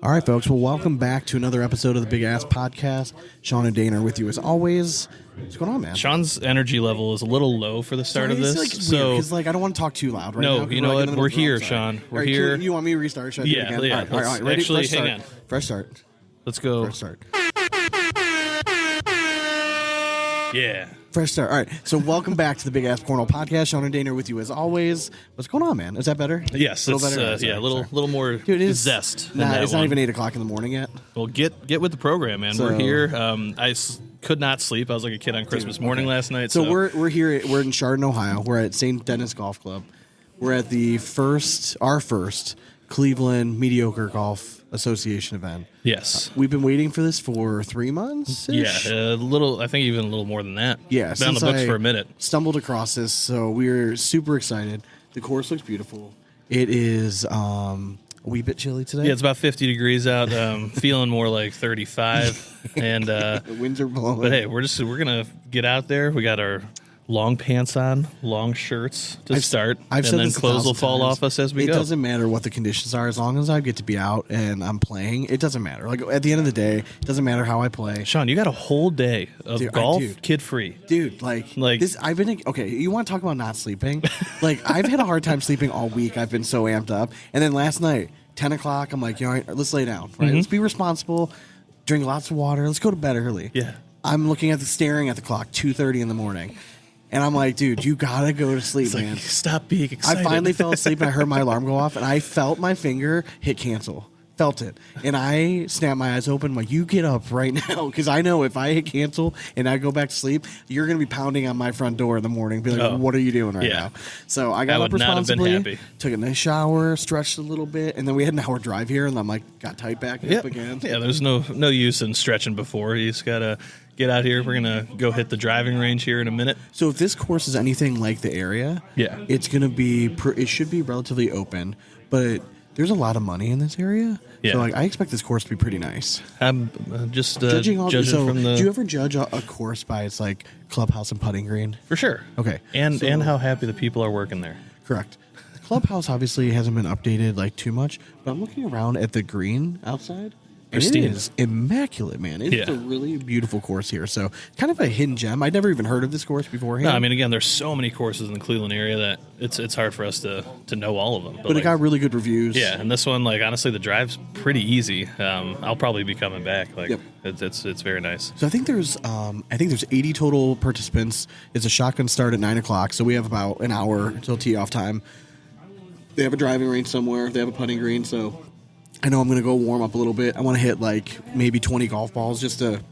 All right, folks. Well, welcome back to another episode of the Big Ass Podcast. Sean and Dana are with you as always. What's going on, man? Sean's energy level is a little low for the start of this. Because I don't want to talk too loud right now. No, you know what? We're here, Sean. We're here. You want me to restart? Should I do it again? Yeah. All right. Ready? Actually, hang on. Fresh start. Let's go. Fresh start. Yeah. Fresh start. All right. So welcome back to the Big Ass Cornhole Podcast. Sean and Dana are with you as always. What's going on, man? Is that better? Yes. A little better? A little more zest. It's not even 8 o'clock in the morning yet. Well, get with the program, man. We're here. Could not sleep. I was like a kid on Christmas morning last night. So we're here. We're in Chardon, Ohio. We're at St. Denis Golf Club. We're at our first Cleveland Mediocre Golf Association event. Yes. We've been waiting for this for 3 months. Yeah, I think even a little more than that. Yeah, been on the books for a minute. Stumbled across this, so we're super excited. The course looks beautiful. It is a wee bit chilly today. Yeah, it's about 50 degrees out. Feeling more like 35, and the winds are blowing. But hey, we're gonna get out there. We got our long pants on, long shirts to start, and then clothes will fall off us as we go. It doesn't matter what the conditions are, as long as I get to be out and I'm playing. It doesn't matter. Like at the end of the day, it doesn't matter how I play. Sean, you got a whole day of golf, kid free, dude. Like this. I've been okay. You want to talk about not sleeping? Like I've had a hard time sleeping all week. I've been so amped up, and then last night, 10 o'clock, I'm like, all right, let's lay down. Right, let's be responsible. Drink lots of water. Let's go to bed early. Yeah. I'm staring at the clock, 2:30 in the morning. And I'm like, dude, you gotta go to sleep, man. Stop being excited. I finally fell asleep and I heard my alarm go off and I felt my finger hit cancel. Felt it. And I snapped my eyes open. I'm like, you get up right now. Because I know if I hit cancel and I go back to sleep, you're going to be pounding on my front door in the morning. Be like, what are you doing right now? So I got up responsibly, took a nice shower, stretched a little bit. And then we had an hour drive here. And I'm like, got tight back up again. Yeah, there's no use in stretching before. You just got to get out here. We're going to go hit the driving range here in a minute. So if this course is anything like the area, it's going to be, it should be relatively open. But there's a lot of money in this area. Yeah. So I expect this course to be pretty nice. I'm just judging from the... Do you ever judge a course by its like clubhouse and putting green? For sure. Okay. And how happy the people are working there. Correct. The clubhouse obviously hasn't been updated like too much, but I'm looking around at the green outside. And it is immaculate, man. It's a really beautiful course here. So kind of a hidden gem. I'd never even heard of this course beforehand. No, I mean, again, there's so many courses in the Cleveland area that it's hard for us to know all of them. But it got really good reviews. Yeah, and this one, like, honestly, the drive's pretty easy. I'll probably be coming back. Like, it's very nice. So I think there's 80 total participants. It's a shotgun start at 9 o'clock, so we have about an hour until tee-off time. They have a driving range somewhere. They have a putting green, so... I know I'm going to go warm up a little bit. I want to hit like maybe 20 golf balls just to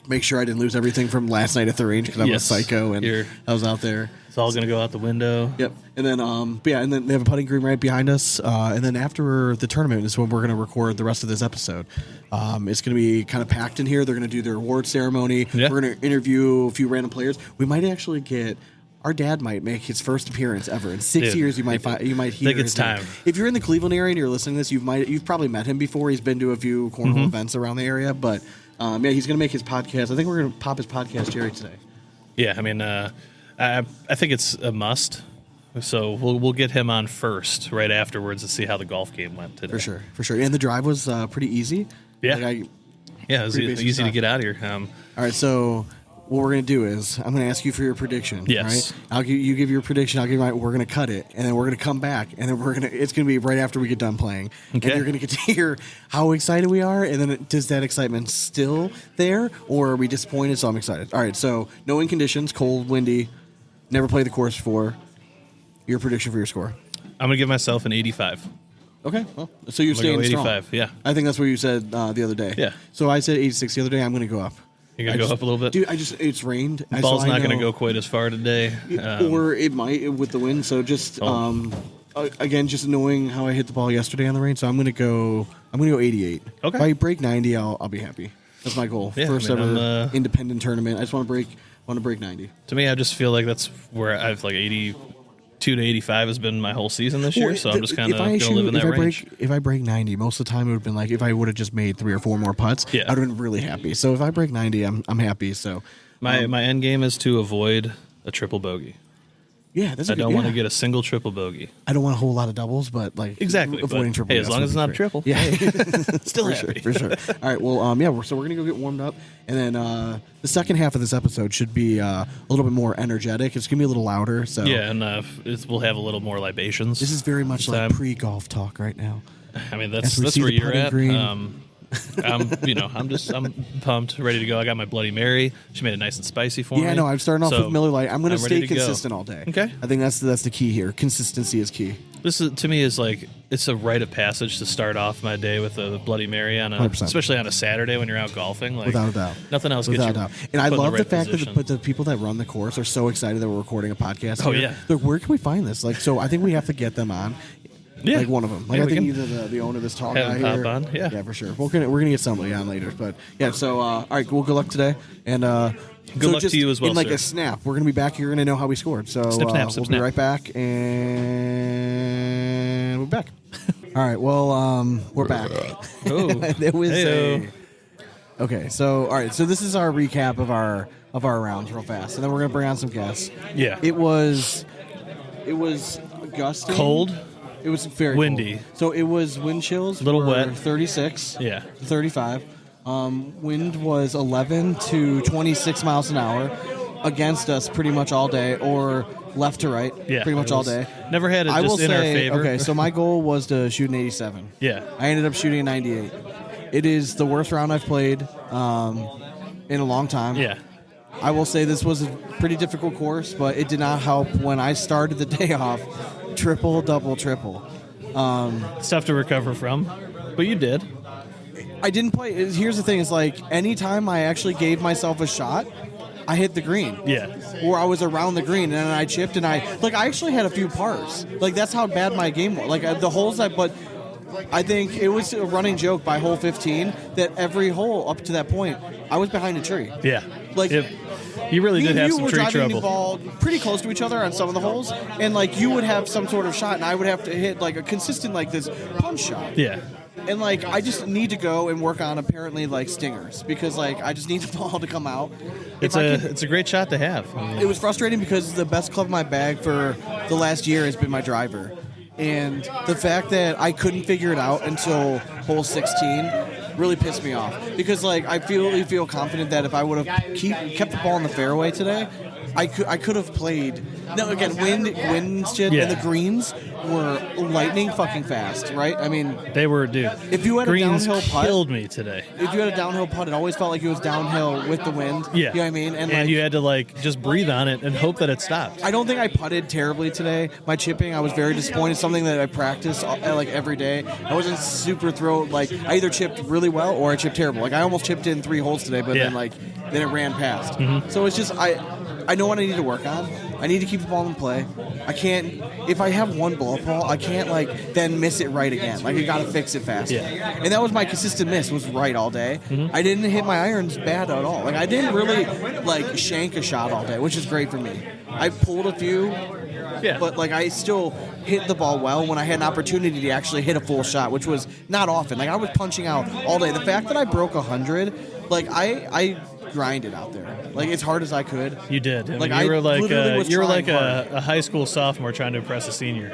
make sure I didn't lose everything from last night at the range because I'm a psycho and I was out there. It's all going to go out the window. Yep. And then, and then they have a putting green right behind us. And then after the tournament is when we're going to record the rest of this episode. It's going to be kind of packed in here. They're going to do their award ceremony. Yeah. We're going to interview a few random players. We might actually get... Our dad might make his first appearance ever in 6 years. You might hear. I think it's time. If you're in the Cleveland area and you're listening to this, you've probably met him before. He's been to a few cornhole events around the area, but he's going to make his podcast. I think we're going to pop his podcast, Jerry, today. Yeah, I mean, I think it's a must. So we'll get him on first, right afterwards, to see how the golf game went today. For sure. And the drive was pretty easy. Yeah, it was easy to get out of here. All right, so. What we're going to do is I'm going to ask you for your prediction. Yes. Right? You give your prediction. I'll give mine. We're going to cut it, and then we're going to come back, and then it's going to be right after we get done playing. Okay. And you're going to get to hear how excited we are, and then does that excitement still there, or are we disappointed? So I'm excited. All right. So knowing conditions, cold, windy, never played the course before. Your prediction for your score? I'm going to give myself an 85. Okay. Well, so you're staying 85. Strong. Yeah. I think that's what you said the other day. Yeah. So I said 86 the other day. I'm going to go up. You're going to go up a little bit? Dude, it's rained. The ball's not going to go quite as far today. Or it might with the wind. So just, again, just knowing how I hit the ball yesterday on the range. So I'm going to go 88. Okay. If I break 90, I'll be happy. That's my goal. Yeah, First ever independent tournament. I just want to break 90. To me, I just feel like that's where I've like 82 to 85 has been my whole season this year, so I'm just kind of going to live in that range. If I break 90, most of the time it would have been like if I would have just made 3 or 4 more putts, I would have been really happy. So if I break 90, I'm happy. So my end game is to avoid a triple bogey. Yeah, that's I don't want to get a single triple bogey. I don't want a whole lot of doubles, but like Exactly. avoiding triple. Hey, as long as it's not a triple. Yeah, Still for happy. sure, for sure. All right, well, so we're gonna go get warmed up, and then the second half of this episode should be a little bit more energetic. It's gonna be a little louder. So Yeah, and we'll have a little more libations. this is very much this like time. pre-golf talk right now. I mean, As we that's see where the you're putting at. green. I'm pumped, ready to go. I got my Bloody Mary. She made it nice and spicy for me. Yeah, no, I'm starting off So, with Miller Lite. I'm gonna I'm ready stay to go. consistent all day. Okay. I think that's the key here. Consistency is key. This is, to me, is like it's a rite of passage to start off my day with a Bloody Mary 100%. especially on a Saturday when you're out golfing. Like, Without a doubt. nothing else Without a gets you. doubt. And I put in love the right fact position. that the people that run the course are so excited that we're recording a podcast. Oh, here. yeah. They're like, where can we find this? Like, so I think we have to get them on. Yeah. Like one of them. Like Yeah, I we think can either the owner of this tall have guy him pop here. on. Yeah. for sure. We're gonna get somebody on later. But yeah, so all right, well, good luck today. And Good luck just to you as well, in like sir. a snap, we're gonna be back. You're gonna know how we scored. So Snip, snap, snip, we'll be snap. right back, and we're back. All right, well, we're back. Oh, It was Heyo. okay. So all right, so this is our recap of our rounds real fast, and then we're gonna bring on some guests. Yeah. It was gusting. Cold. It was very Windy. cold. So it was wind chills. Little were wet. 36. Yeah. 35. Wind was 11 to 26 miles an hour against us pretty much all day, or left to right, Yeah. pretty much it all was- day. Never had it I will just in our say, favor. okay, so my goal was to shoot an 87. Yeah. I ended up shooting a 98. It is the worst round I've played in a long time. Yeah. I will say this was a pretty difficult course, but it did not help when I started the day off. Triple, double, triple. It's tough to recover from, but you did. I didn't play. Here's the thing: is like anytime I actually gave myself a shot, I hit the green. Yeah. Or I was around the green and then I chipped and I actually had a few pars. Like that's how bad my game was. Like the holes but I think it was a running joke by hole 15 that every hole up to that point I was behind a tree. Yeah. Like you really me did and have you some were tree driving the trouble. ball pretty close to each other on some of the holes, and like you would have some sort of shot, and I would have to hit like a consistent like this punch shot. Yeah. And like I just need to go and work on apparently like stingers because like I just need the ball to come out. It's a great shot to have. I mean, It was frustrating because the best club in my bag for the last year has been my driver, and the fact that I couldn't figure it out until hole 16 really pissed me off because like I feel confident that if I would have kept the ball in the fairway today, I could have played. No, again, wind shit, Yeah. and the greens were lightning fucking fast, right? I mean, they were, dude. if you had Greens a downhill putt, killed me today. if you had a downhill putt, it always felt like it was downhill with the wind. Yeah. You know what I mean? And like, you had to like just breathe on it and hope that it stopped. I don't think I putted terribly today. My chipping, I was very disappointed. Something that I practice like every day. I wasn't super thrilled. Like I either chipped really well or I chipped terrible. Like I almost chipped in 3 holes today, but Yeah. then it ran past. So it's just I know what I need to work on. I need to keep the ball in play. I can't if I have one blow up ball, I can't like then miss it right again. Like I got to fix it fast. Yeah. And that was my consistent miss was right all day. I didn't hit my irons bad at all. Like I didn't really like shank a shot all day, which is great for me. I pulled a few. Yeah. But like I still hit the ball well when I had an opportunity to actually hit a full shot, which was not often. Like I was punching out all day. The fact that I broke 100, like I grinded out there, like as hard as I could. You did. Like, you were like literally was you were trying like a high school sophomore trying to impress a senior.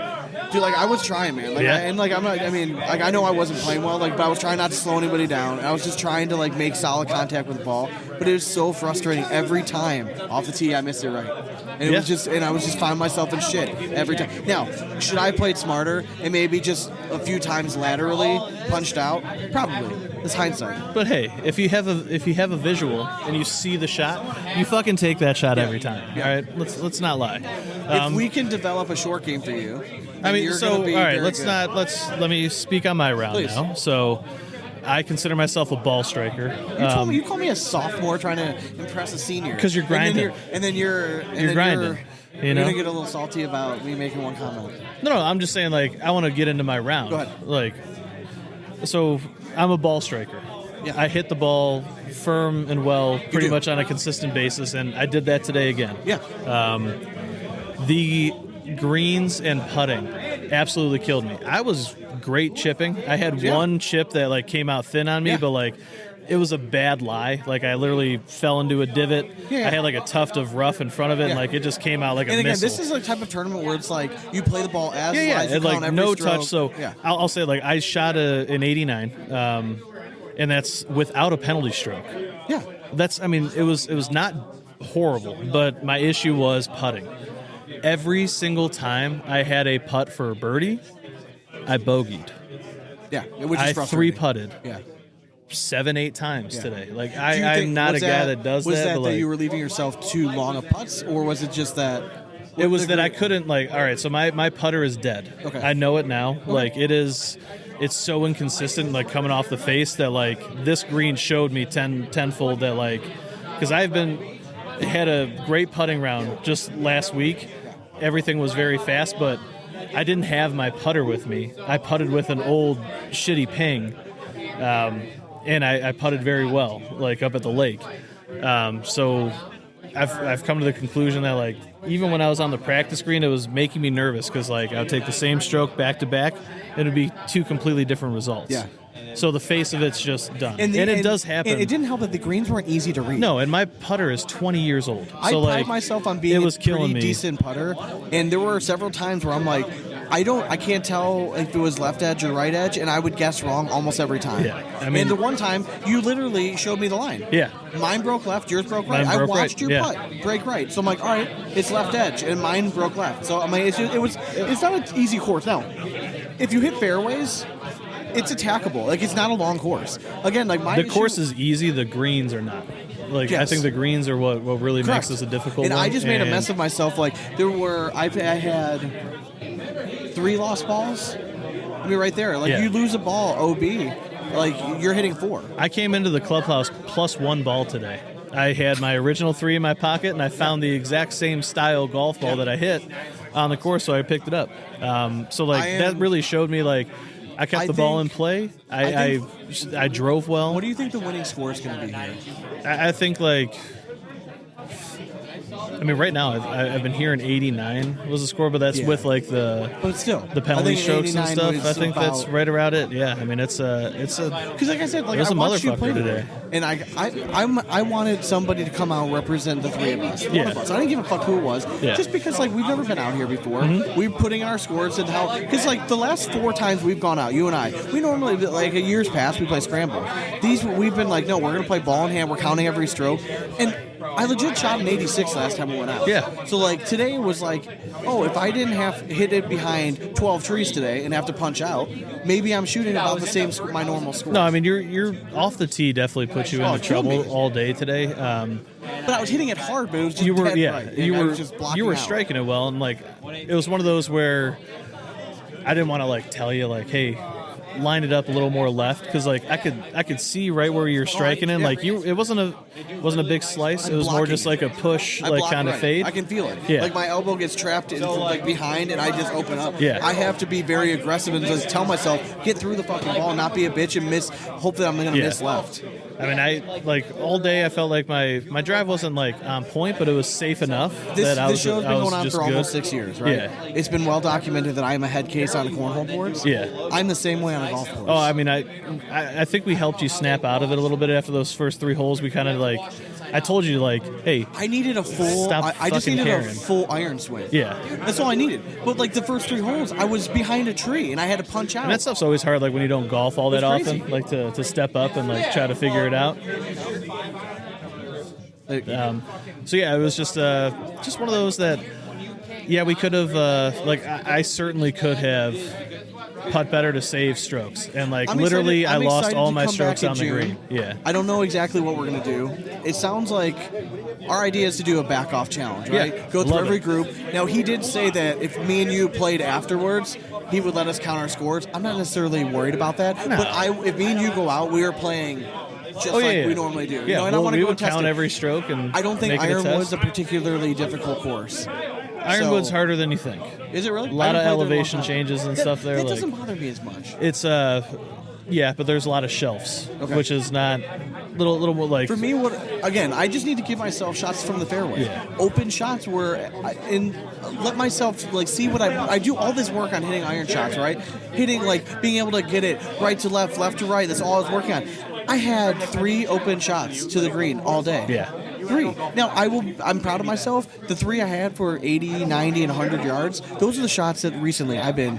Dude, like I was trying, man. Like, Yeah. and like I'm not. I mean, like I know I wasn't playing well, like, but I was trying not to slow anybody down. I was just trying to like make solid contact with the ball. But it was so frustrating every time off the tee I missed it right, and it Yeah. was just, and I was just finding myself in shit every time. Now, should I have played smarter and maybe just a few times laterally punched out? Probably. It's hindsight. But hey, if you have a visual and you see the shot, you fucking take that shot every time. Yeah. All right, let's not lie. If we can develop a short game for you, I mean, you're so gonna all be right, very good. let me speak on my round Please. now. So, I consider myself a ball striker. You call me a sophomore trying to impress a senior. 'Cause you're grinding. And then you're grinding, you You're know? gonna get a little salty about me making one comment. No, I'm just saying like I want to get into my round. Go ahead. Like, so I'm a ball striker. Yeah. I hit the ball firm and well pretty do. much on a consistent basis, and I did that today again. Yeah. The greens and putting absolutely killed me. I was great chipping. I had Yeah. one chip that like came out thin on me, Yeah. but like it was a bad lie. Like, I literally fell into a divot. Yeah. I had like a tuft of rough in front of it, and like it just came out like and a again, missile. this is a type of tournament where it's like you play the ball as yeah, live, you and count like every no stroke. touch. So I'll say like I shot an 89, and that's without a penalty stroke. Yeah. It was not horrible, but my issue was putting. Every single time I had a putt for a birdie, I bogeyed. Yeah, which is I frustrating. 3-putted. Yeah. 7-8 times today. Like Do you I'm think- not was a guy that does was that. that but like, you were leaving yourself too long of putts, or was it just that? it was that I couldn't like. All right, so my putter is dead. Okay. I know it now. Like it is. It's so inconsistent, like coming off the face that like this green showed me tenfold that like because had a great putting round just last week. Everything was very fast, but I didn't have my putter with me. I putted with an old shitty ping, and I putted very well, like up at the lake. So I've come to the conclusion that like even when I was on the practice green, it was making me nervous because like I would take the same stroke back to back, and it would be two completely different results. Yeah. So the face of it's just done, and it does happen. And it didn't help that the greens weren't easy to read. No, and my putter is 20 years old. I so pride like, myself on being it was a pretty killing me. decent putter, and there were several times where I'm like, I can't tell if it was left edge or right edge, and I would guess wrong almost every time. Yeah, I mean- and the one time you literally showed me the line. Yeah. Mine broke left, yours broke right. Mine broke I watched right, your yeah. putt break right, so I'm like, all right, it's left edge, and mine broke left. So I mean, it's not an easy course. Now, if you hit fairways, it's attackable. Like it's not a long course. Again, like my The course is easy. The greens are not. Like I Yes. think the greens are what really Correct. makes this a difficult and one. I just made a and- mess of myself. Like I had 3 lost balls. I mean, right there. Like Yeah. you lose a ball, OB. Like you're hitting 4. I came into the clubhouse plus 1 ball today. I had my original 3 in my pocket, and I found the exact same style golf ball that I hit on the course, so I picked it up. So like that really showed me like I kept I the ball in think- play. I drove well. What do you think the winning score is going to be here? I think like. I mean, right now I've been hearing 89 was the score, but that's Yeah. with like the But still, penalty strokes and stuff. I think that's right. right around it. Yeah, I mean it's a Because like I said, like It was I a watched you motherfucker play today. and I wanted somebody to come out and represent the 3 of us. One Yeah. of us. I didn't give a fuck who it was. Yeah. Just because like we've never been out here before. We're putting in our scores and how because like the last 4 times we've gone out, you and I, we normally like a year's past we play scramble. These we've been like no, we're gonna play ball in hand. We're counting every stroke and. I legit shot an 86 last time we went out. Yeah. So like today was like, oh, if I didn't have hit it behind 12 trees today and have to punch out, maybe I'm shooting about the same my normal score. No, I mean you're off the tee definitely put you into it killed trouble me. all day today. But I was hitting it hard, but it was just You were dead yeah, right. And you I were was just blocking you were out. striking it well, and like it was one of those where I didn't want to like tell you like, hey, line it up a little more left because like I could see right where you're striking in. yeah. Like it wasn't a big slice. It was more blocking just like a push, I like block kind of right. fade. I can feel it. Yeah. Like my elbow gets trapped in like behind, and I just open up. Yeah. I have to be very aggressive and just tell myself get through the fucking ball, not be a bitch and miss. Hope that I'm gonna Yeah. miss left. I mean, I like all day. I felt like my drive wasn't like on point, but it was safe enough that I This was. show's I been was going on just for almost good. 6 years, right? Yeah. It's been well documented that I am a head case on cornhole boards. Yeah. I'm the same way on a golf course. Oh, I mean, I think we helped you snap out of it a little bit after those first 3 holes. We kind of like, I told you like, hey, I needed a full. Stop I just fucking needed caring. a full iron swing. Yeah. that's all I needed. But like the first 3 holes, I was behind a tree and I had to punch out. and that stuff's always hard. Like when you don't golf all that It's often, crazy. like to step up and like try to figure it out. So yeah, it was just one of those that, yeah, we could have like I certainly could have putt better to save strokes, and like I'm literally excited- I'm I lost excited all to my come strokes back in on the June. green. Yeah, I don't know exactly what we're gonna do. It sounds like our idea is to do a back off challenge, right? Yeah, Go through love every it. group. Now he did say that if me and you played afterwards, he would let us count our scores. I'm not necessarily worried about that. No. But if me and you go out, we are playing just like we normally do. Yeah, You know, and I want to we go would test count it. every stroke, and I don't think make it a Ironwood's test. a particularly difficult course. Ironwood's So- harder than you think. Is it really? A lot I of haven't played there in a long elevation time. changes and That- stuff there. That like, doesn't bother me as much. it's yeah, but there's a lot of shelves, Okay. which is not little more like For me, I just need to give myself shots from the fairway. Yeah. Open shots where let myself like see what I do all this work on hitting iron shots, right? Hitting like being able to get it right to left, left to right. That's all I was working on. I had 3 open shots to the green all day. Yeah. 3. Now, I'm proud of myself. The 3 I had for 80, 90, and 100 yards, those are the shots that recently I've been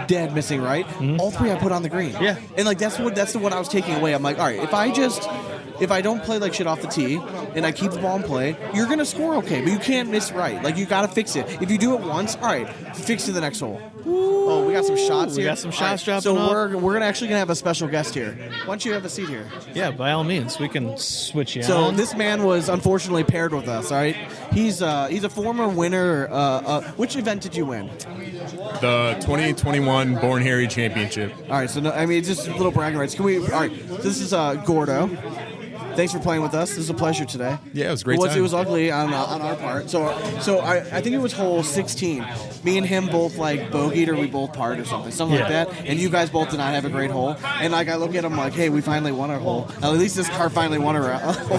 dead missing, right? Mm-hmm. All 3 I put on the green. Yeah. And, like, that's the one I was taking away. I'm like, all right, if I don't play like shit off the tee and I keep the ball in play, you're going to score okay, but you can't miss right. Like, you got to fix it. If you do it once, all right, fix it the next hole. Oh, we got some shots here. We got some shots dropping So off. we're actually going to have a special guest here. Why don't you have a seat here? Yeah, by all means. We can switch you So on. this man was unfortunately paired with us, all right? He's a former winner. Which event did you win? The 2021 Born Harry Championship. All right, so it's just little bragging rights. All right, this is Gordo. Thanks for playing with us. This is a pleasure today. Yeah, it was a great It time. was ugly on our part. So I think it was hole 16. Me and him both like bogeyed or we both parred or something like that. And you guys both did not have a great hole. And like I look at him like, hey, we finally won our hole. At least this car finally won our hole.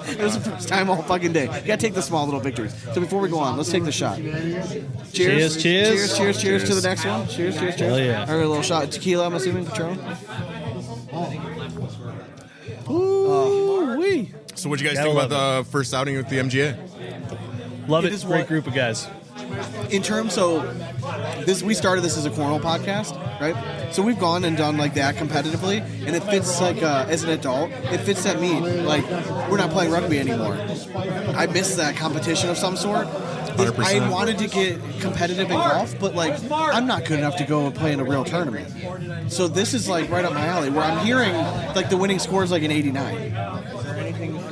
It was the first time all fucking day. You gotta take the small little victories. So before we go on, let's take the shot. Cheers to the next one. Cheers. Hell yeah. All right, a little shot. Tequila, I'm assuming, Patron. Ooh-wee. So what do you guys Gotta think about love the first outing with the MGA? Love It it. is Great what- group of guys. In terms, we started this as a cornhole podcast, right? So we've gone and done like that competitively, and it fits like as an adult, it fits that me. Like we're not playing rugby anymore. I miss that competition of some sort. 100%. I wanted to get competitive in golf, but like I'm not good enough to go and play in a real tournament. So this is like right up my alley, where I'm hearing like the winning score is like an 89.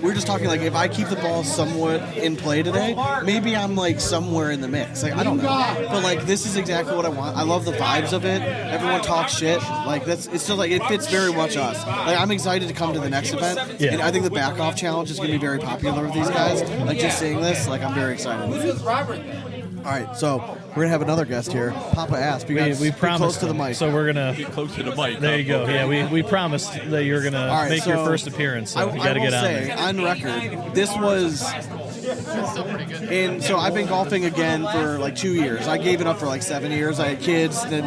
We were just talking like if I keep the ball somewhat in play today, maybe I'm like somewhere in the mix. Like I don't know, but like this is exactly what I want. I love the vibes of it. Everyone talks shit. Like it's still like it fits very much us. Like I'm excited to come to the next event, Yeah. and I think the back off challenge is going to be very popular with these guys. Like just seeing this, like I'm very excited. All right, so we're gonna have another guest here. Papa asked. We promised close to the mic. So we're gonna Get close to the mic. There you go. Okay. Yeah, we promised that you're gonna All right, make your so first appearance. So you got to will get on say, there. on record, this was. And so I've been golfing again for like 2 years. I gave it up for like 7 years. I had kids, then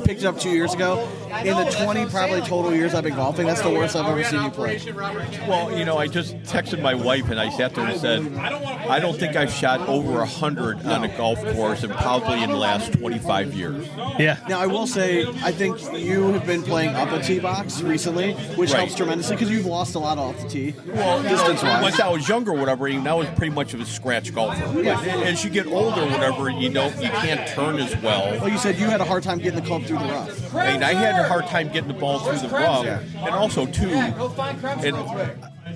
picked it up 2 years ago. In the 20 probably total years I've been golfing, that's the worst I've ever seen you play. Well, I just texted my wife and I sat there and said, I don't think I've shot over 100 on a golf course and probably in the last 25 years. Yeah. Now I will say, I think you have been playing up a tee box recently, which Right. helps tremendously because you've lost a lot off the tee. Well, distance-wise. once I was younger, whatever, I was pretty much of a scratch golfer. But as you get older, whatever, you can't turn as well. Well, you said you had a hard time getting the club through the rough. And I had a hard time getting the ball through the rough. And also, too, and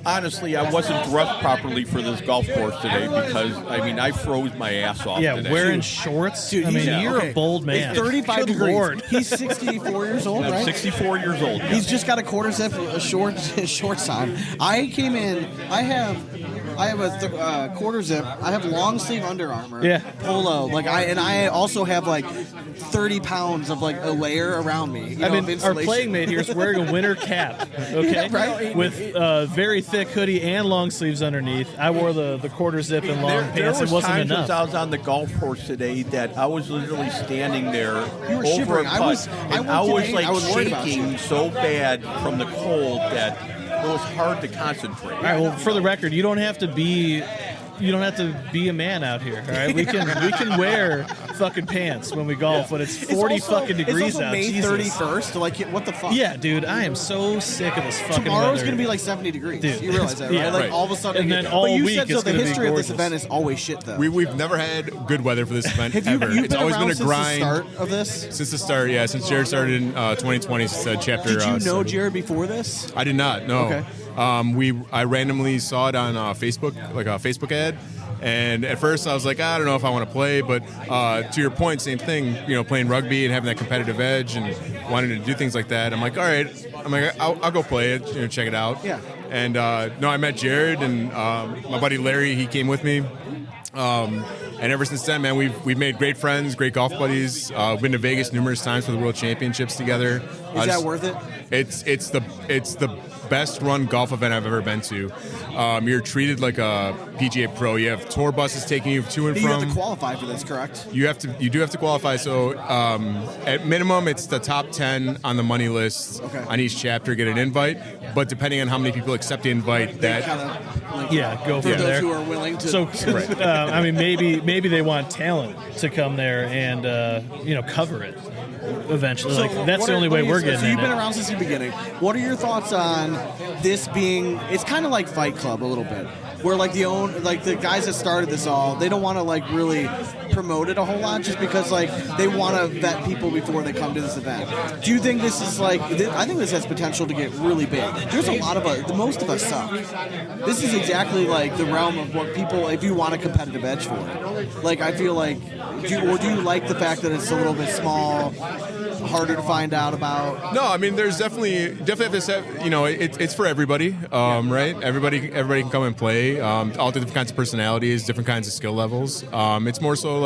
honestly, I wasn't dressed properly for this golf course today because, I froze my ass off Yeah, today. wearing shorts. Dude, I mean, he's- you're okay. a bold man. It's 35 Good degrees. Lord. He's 64 years old, I'm right? 64 years old. He's just got a quarter zip, a shorts on. I came in. I have a quarter zip. I have long sleeve Under Armour. Yeah. Polo. I also have like 30 pounds of like a layer around me. I of mean, our insulation. playing mate here is wearing a winter cap, okay, Right. with a very thick hoodie and long sleeves underneath. I wore the quarter zip and long There pants. was It wasn't times enough. as I was on the golf course today that I was literally standing there You were over shivering. a I putt, was- I and went I was today, like I was worried about shaking so bad from the cold that it was hard to concentrate. All right. Well, for the record, you don't have to be a man out here. All right. We can wear fucking pants when we golf when it's 40 fucking degrees it's also out. May Jesus. 31st. Like, what the fuck? Yeah, dude, I am so sick of this fucking Tomorrow's weather. going to be like 70 degrees. Dude, You realize that, right? yeah, Like right. all of a sudden. And then but all you week said so. it's The gonna be history of this gorgeous. event is always shit, though. We've never had good weather for this event have you, ever. you've It's been always around been a since grind. the start of this? Since the start, yeah. Since Jared started in 2020, chapter. Did you know started. Jared before this? I did not. No. Okay. I randomly saw it on Facebook, like a Facebook ad, and at first I was like, I don't know if I want to play, but to your point, same thing. Playing rugby and having that competitive edge and wanting to do things like that. I'm like, all right. I'll go play it. Check it out. Yeah. And no, I met Jared and my buddy Larry. He came with me. And ever since then, man, we've made great friends, great golf buddies. We've been to Vegas numerous times for the World Championships together. Is that worth it? It's the best run golf event I've ever been to. You're treated like a PGA pro. You have tour buses taking you to and You from. have to qualify for this, correct? You do have to qualify. So at minimum, it's the top 10 on the money list Okay. on each chapter get an invite. but depending on how many people accept the invite, that Go for from those there. who are willing to. So, I mean, maybe they want talent to come there and cover it eventually. That's the only way we're getting. So you've been around since the beginning. What are your thoughts on this being? It's kind of like Fight Club a little bit, where the guys that started this all, they don't want to really promote it a whole lot just because they want to vet people before they come to this event. Do you think this is I think this has potential to get really big. There's a lot of us. Most of us suck. This is exactly the realm of what people. If you want a competitive edge for it, I feel do you like the fact that it's a little bit small, harder to find out about? No, I mean, there's definitely have this. It's for everybody, right? Everybody can come and play. All different kinds of personalities, different kinds of skill levels. It's more so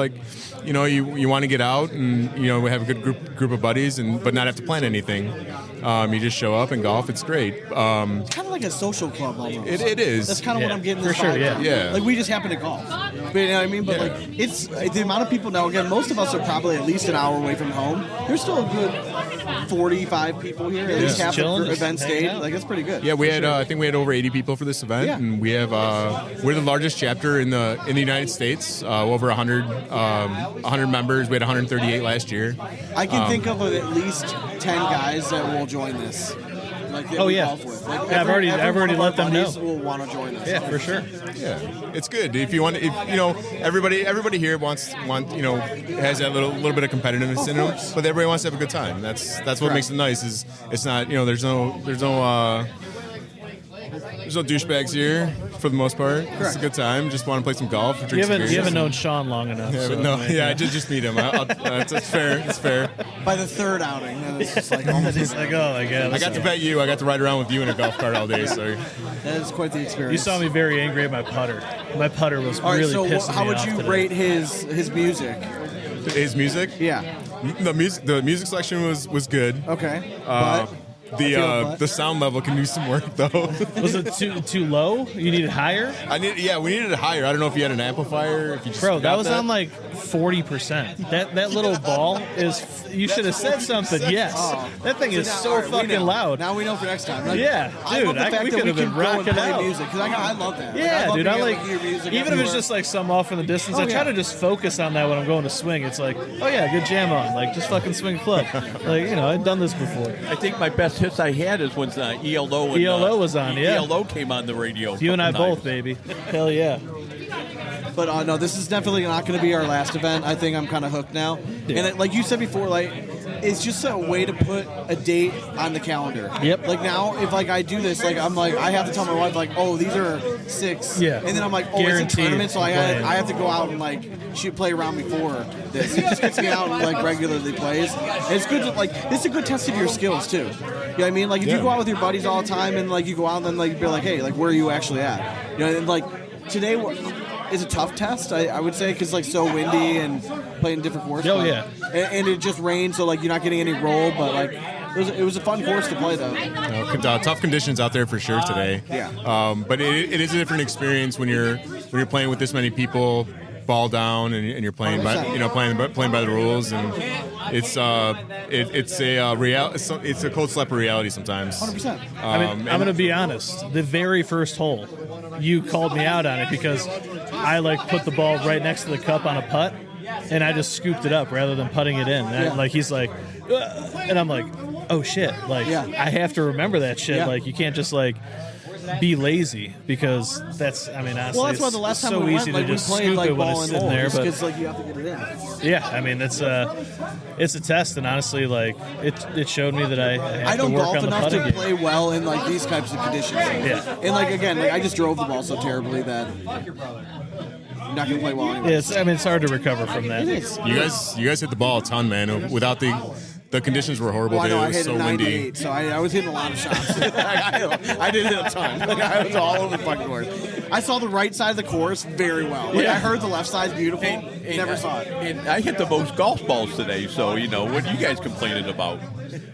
you want to get out and we have a good group of buddies, but not have to plan anything. You just show up and golf. It's great. It's kind of like a social club almost. It is. That's kind of what I'm getting. For sure, yeah. We just happen to golf. But, you know what I mean? But it's the amount of people now. Again, most of us are probably at least an hour away from home. There's still a good 45 people here. At least half the event stayed. That's pretty good. Yeah, we had. I think we had over 80 people for this event, and we have. We're the largest chapter in the United States. Over 100 members. We had 138 last year. I can think of at least 10 guys that will join this. Golf with. I've already let them know. Will want to join us. Yeah, for sure. Yeah, it's good if you want. Everybody here has that little bit of competitiveness in them, but everybody wants to have a good time. That's what makes it nice. Is it's not there's no douchebags here for the most part. Correct. It's a good time. Just want to play some golf. You haven't known Sean long enough. I did just meet him. It's fair. It's fair. By the third outing, then it's just almost. He's oh my god. I got to bet you. I got to ride around with you in a golf cart all day. So that is quite the experience. You saw me very angry at my putter. My putter was all right, really so pissing how me would off you today. rate his music? His music? Yeah. The music selection was good. Okay. The sound level can use some work though. Was it too low? You needed higher? We needed it higher. I don't know if you had an amplifier. If you just Bro, that was on 40%. That little ball is. You should have said something. Yes, that thing is so fucking loud. Now we know for next time. Yeah, dude, we could have been rocking out. Music because I love that. Yeah, dude, I like your music. even if it's just some off in the distance. I try to just focus on that when I'm going to swing. It's good jam on. Just fucking swing a club. I've done this before. I think my best hits I had is when ELO and, was on. Yeah, ELO came on the radio. You and I both, baby. Hell yeah. But no, this is definitely not going to be our last event. I think I'm kind of hooked now. Yeah. And like you said before, it's just a way to put a date on the calendar. Yep. Now, if I do this, I'm I have to tell my wife these are 6. Yeah. And then I'm it's a tournament, so I have to go out and play around before this. It just gets me out and regularly plays. And it's good to it's a good test of your skills too. You know what I mean? If you go out with your buddies all the time and you go out and then be hey, where are you actually at? You know, and today is a tough test, I would say, because so windy and playing different courses. Oh yeah, and it just rained, so you're not getting any roll. But it was a fun course to play though. Tough conditions out there for sure today. Yeah. But it is a different experience when you're playing with this many people, ball down, and you're playing by playing by the rules, and it's a cold slap of reality sometimes. 100%. I'm going to be honest. The very first hole, you called me out on it because I put the ball right next to the cup on a putt, and I just scooped it up rather than putting it in. And he's like, ugh, and I'm like, oh shit! I have to remember that shit. Yeah. You can't just be lazy because that's. I mean, honestly, that's why the last time so we easy went, to just we played scoop it when ball it's and sitting hole, there. But because you have to get it in. yeah, I mean, it's a test, and honestly, it showed me that I have don't to work golf on the enough putting to play well in these types of conditions. Yeah. And again, I just drove the ball so terribly that I'm not gonna play well anyway. It's hard to recover from that. It is. You guys hit the ball a ton, man. Without the conditions were horrible. Well, I know, it I was hit so a 98, windy. so I was hitting a lot of shots. I did hit a ton. I was all over the fucking course. I saw the right side of the course very well. I heard the left side's beautiful. Never saw it. And I hit the most golf balls today, so what are you guys complaining about?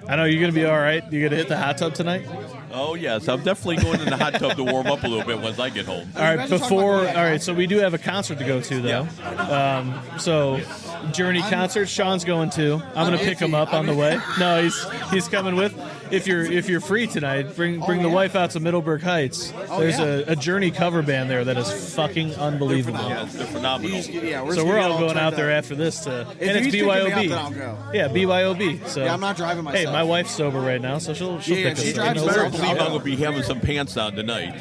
I know you're going to be all right. You're going to hit the hot tub tonight? Oh, yes. I'm definitely going in the hot tub to warm up a little bit once I get home. All right, so we do have a concert to go to, though. So Journey concert. Sean's going too. I'm gonna pick him up on the way. No, he's coming with. If you're free tonight, bring the wife out to Middleburg Heights. There's a Journey cover band there that is fucking unbelievable. Yeah, they're phenomenal. So we're all going out there after this and it's BYOB. I'll go. Yeah, BYOB. So I'm not driving myself. Hey, my wife's sober right now, so she'll pick she us drives up. better. Better believe I'm going to be having some pants on tonight.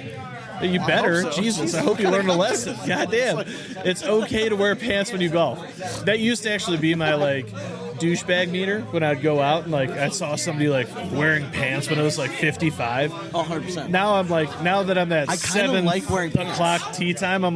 You better. so. Jesus, I hope you learned a lesson. Goddamn. It's okay to wear pants when you golf. That used to actually be my, douchebag meter when I'd go out and, I saw somebody, wearing pants when it was, 55. 100%. Now I'm now that I'm at I kinda 7 like wearing pants. o'clock tea time, I'm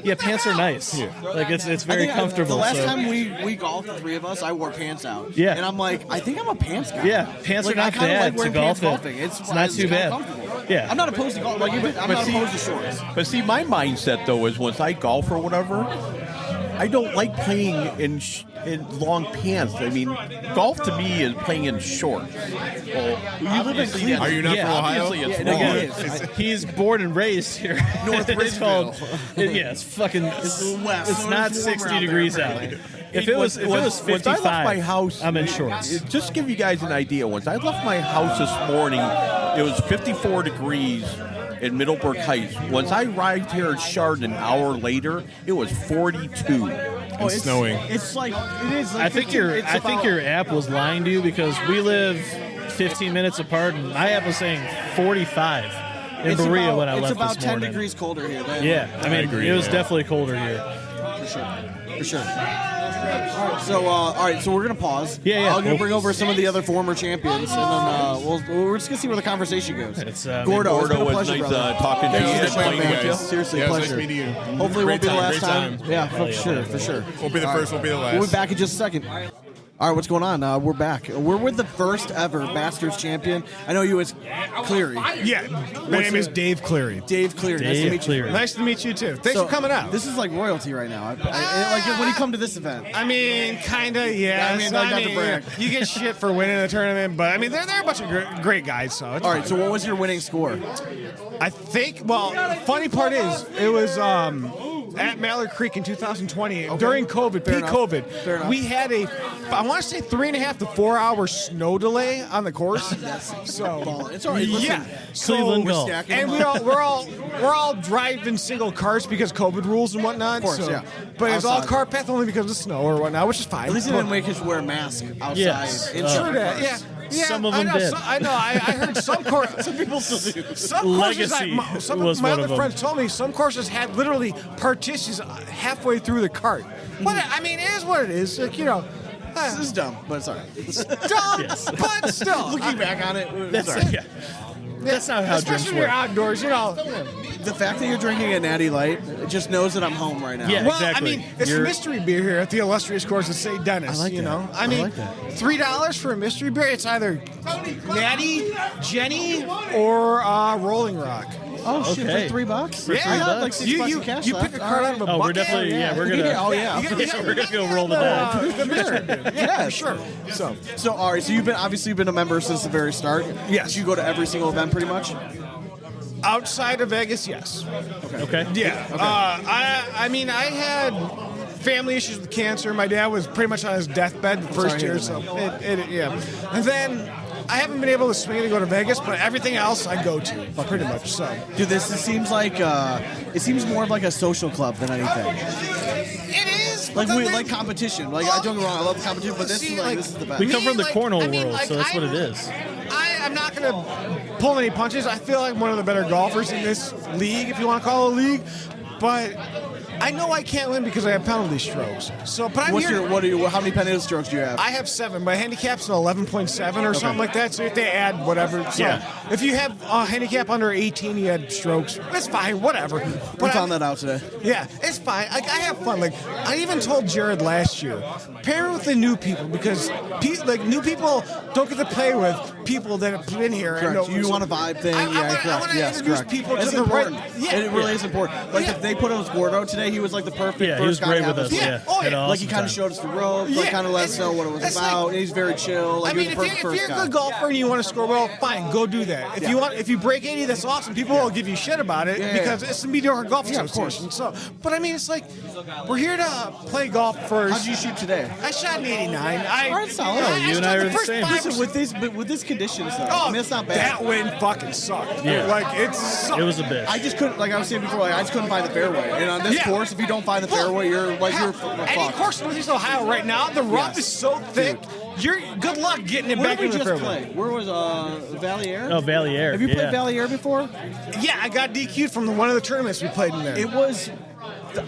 yeah, pants are nice. Yeah. It's very comfortable. The last so. time we golfed, the three of us, I wore pants out. Yeah. And I'm I think I'm a pants guy. Yeah, pants are not I kinda bad like to wearing golf pants in. golfing. It's not too kinda bad. comfortable. Yeah. I'm not opposed to golf. I'm not opposed to shorts. But see, my mindset though is once I golf or whatever, I don't like playing in long pants. I mean, golf to me is playing in shorts. Well, You live in Cleveland. Are you not from Ohio? obviously it's Yeah, no, wrong. he is. He's born and raised here. North It's called. It's fucking. west. It's not It's 60 warmer out degrees there, out. apparently. If it was Once I 55, left my house, I'm in shorts. Just to give you guys an idea, once I left my house this morning, it was 54 degrees in Middleburg Heights. Once I arrived here at Chardon an hour later, it was 42. And snowing. It's it is. I think your app was lying to you because we live 15 minutes apart, and my app was saying 45 in Berea when I left It's about this 10 morning. degrees colder here. Than Yeah, I mean, agree, it was yeah. definitely colder here. For sure. All right, so we're gonna pause. Yeah. I'm gonna bring over some of the other former champions, and then we're just gonna see where the conversation goes. It's Gordo, it's been a Gordo, pleasure, it's nice brother. talking to you. Thanks Nice for meeting playing, you man. guys. Seriously, Yeah, it was pleasure. nice meeting you. Hopefully, it won't be the Great last time. time. Yeah, Hell for yeah, sure, man. for sure. Won't be the first, won't be the last. We'll be back in just a second. All right, what's going on? We're back. We're with the first ever Masters champion. I know you as Cleary. Yeah, my name is Dave Cleary. Dave Cleary. Nice to Dave meet you. Cleary. Nice to meet you too. Thanks So, for coming out. This is like royalty right now. When you come to this event. I mean, kinda, yeah. I mean, not to brag. You get shit for winning the tournament, but I mean, they're a bunch of great guys. So it's All right, fine. so what was your winning score? I think. Well, the funny part is, it was at Mallard Creek in 2020 during COVID, Fair peak enough. COVID. Fair enough. We had I want to say 3.5 to 4 hour snow delay on the course. So It's all right. Listen, yeah, Cleveland so, golf. and we're all driving single cars because COVID rules and whatnot. Of course, so, yeah. But it's all Outside. car path only because of snow or whatnot, which is fine. At least they But- didn't make us wear a mask outside. Yes. in True short that, cars. yeah. Yeah, Some of I them know, did. I know. I heard some courses. Some people still do. Some courses, Legacy some was of my one other of them. friends told me some courses had literally partitions halfway through the cart. But I mean, it is what it is. Like, This is dumb, but it's all right. dumb, Yes. but still. Looking back on it, That's sorry. yeah. That's not how drinks Especially when you're work. outdoors, The fact that you're drinking a Natty Light, it just knows that I'm home right now. Yeah. Well, Exactly. I mean, it's You're- a mystery beer here at the illustrious course of St. Dennis. I like that. I mean, like that. $3 for a mystery beer. It's either Natty, Jenny, or Rolling Rock. Oh shit! Okay. For $3? Yeah, I had like $6 you in cash you left. pick a card out of a Oh, bucket. we're definitely we're gonna Yeah, oh yeah. we're gonna go roll the dice. Yeah, sure. So all right, so you've been a member since the very start. Yes. You go to every single event pretty much. Outside of Vegas, yes. Okay. Yeah. I mean, I had family issues with cancer. My dad was pretty much on his deathbed the first sorry to year, hear so yeah. And then I haven't been able to swing to go to Vegas, but everything else I go to pretty much. So Dude, this seems like it seems more of like a social club than anything. it is. Like but we then- like competition. Like Well, don't get me wrong, I love the competition, but this see, is the best. We come from the cornhole I mean, world, so that's what it I'm- is. I'm not going to pull any punches. I feel like one of the better golfers in this league, if you want to call it a league. But I know I can't win because I have penalty strokes. So, but I'm here. How many penalty strokes do you have? I have 7. My handicap's an 11.7 or something like that. So if they add whatever, so Yeah. if you have a handicap under 18, you had strokes. It's fine, whatever. We But found that out today. yeah, it's fine. I have fun. Like I even told Jared last year, pair with the new people because new people don't get to play with people that have been here. Correct. And know, You want a vibe thing? I Correct. want to Yes, introduce correct. people It's to the right. important. Yeah, It really is important. Like if they put us Gordo today, he was like the perfect Yeah, first he was guy great to have with us. us. Yeah. Yeah. Oh, Had yeah. an Like he awesome kind of time. showed us the ropes, like Yeah, kind of let us it's- know what it was it's about. like- and he's very chill. Like I mean, he if was you're, the if first you're a guy. good golfer and you want to score well, fine, go do that. If you break 80, that's awesome. People will give you shit about it because it's the Mediocre Golf Association. So, but I mean, it's like we're here to play golf first. How'd you shoot today? I shot an 89. Alright, solid. You and I shot are the first same. five- Listen, with this conditions, though, Oh, I mean, it's not bad. that wind fucking sucked. Yeah. Like it sucked. It was a bitch. I just couldn't, like I was saying before, like I just couldn't find the fairway. And on this Yeah. course, if you don't find the fairway, you're Hell, any fucked. course in Northeast Ohio right now, the rough is so thick. You're good luck getting it Where back did we in the just fairway. play? Where was Valier? Oh, Valley Air. Have you yeah. played Valier before? Yeah, I got DQ'd from one of the tournaments we played in there. It was.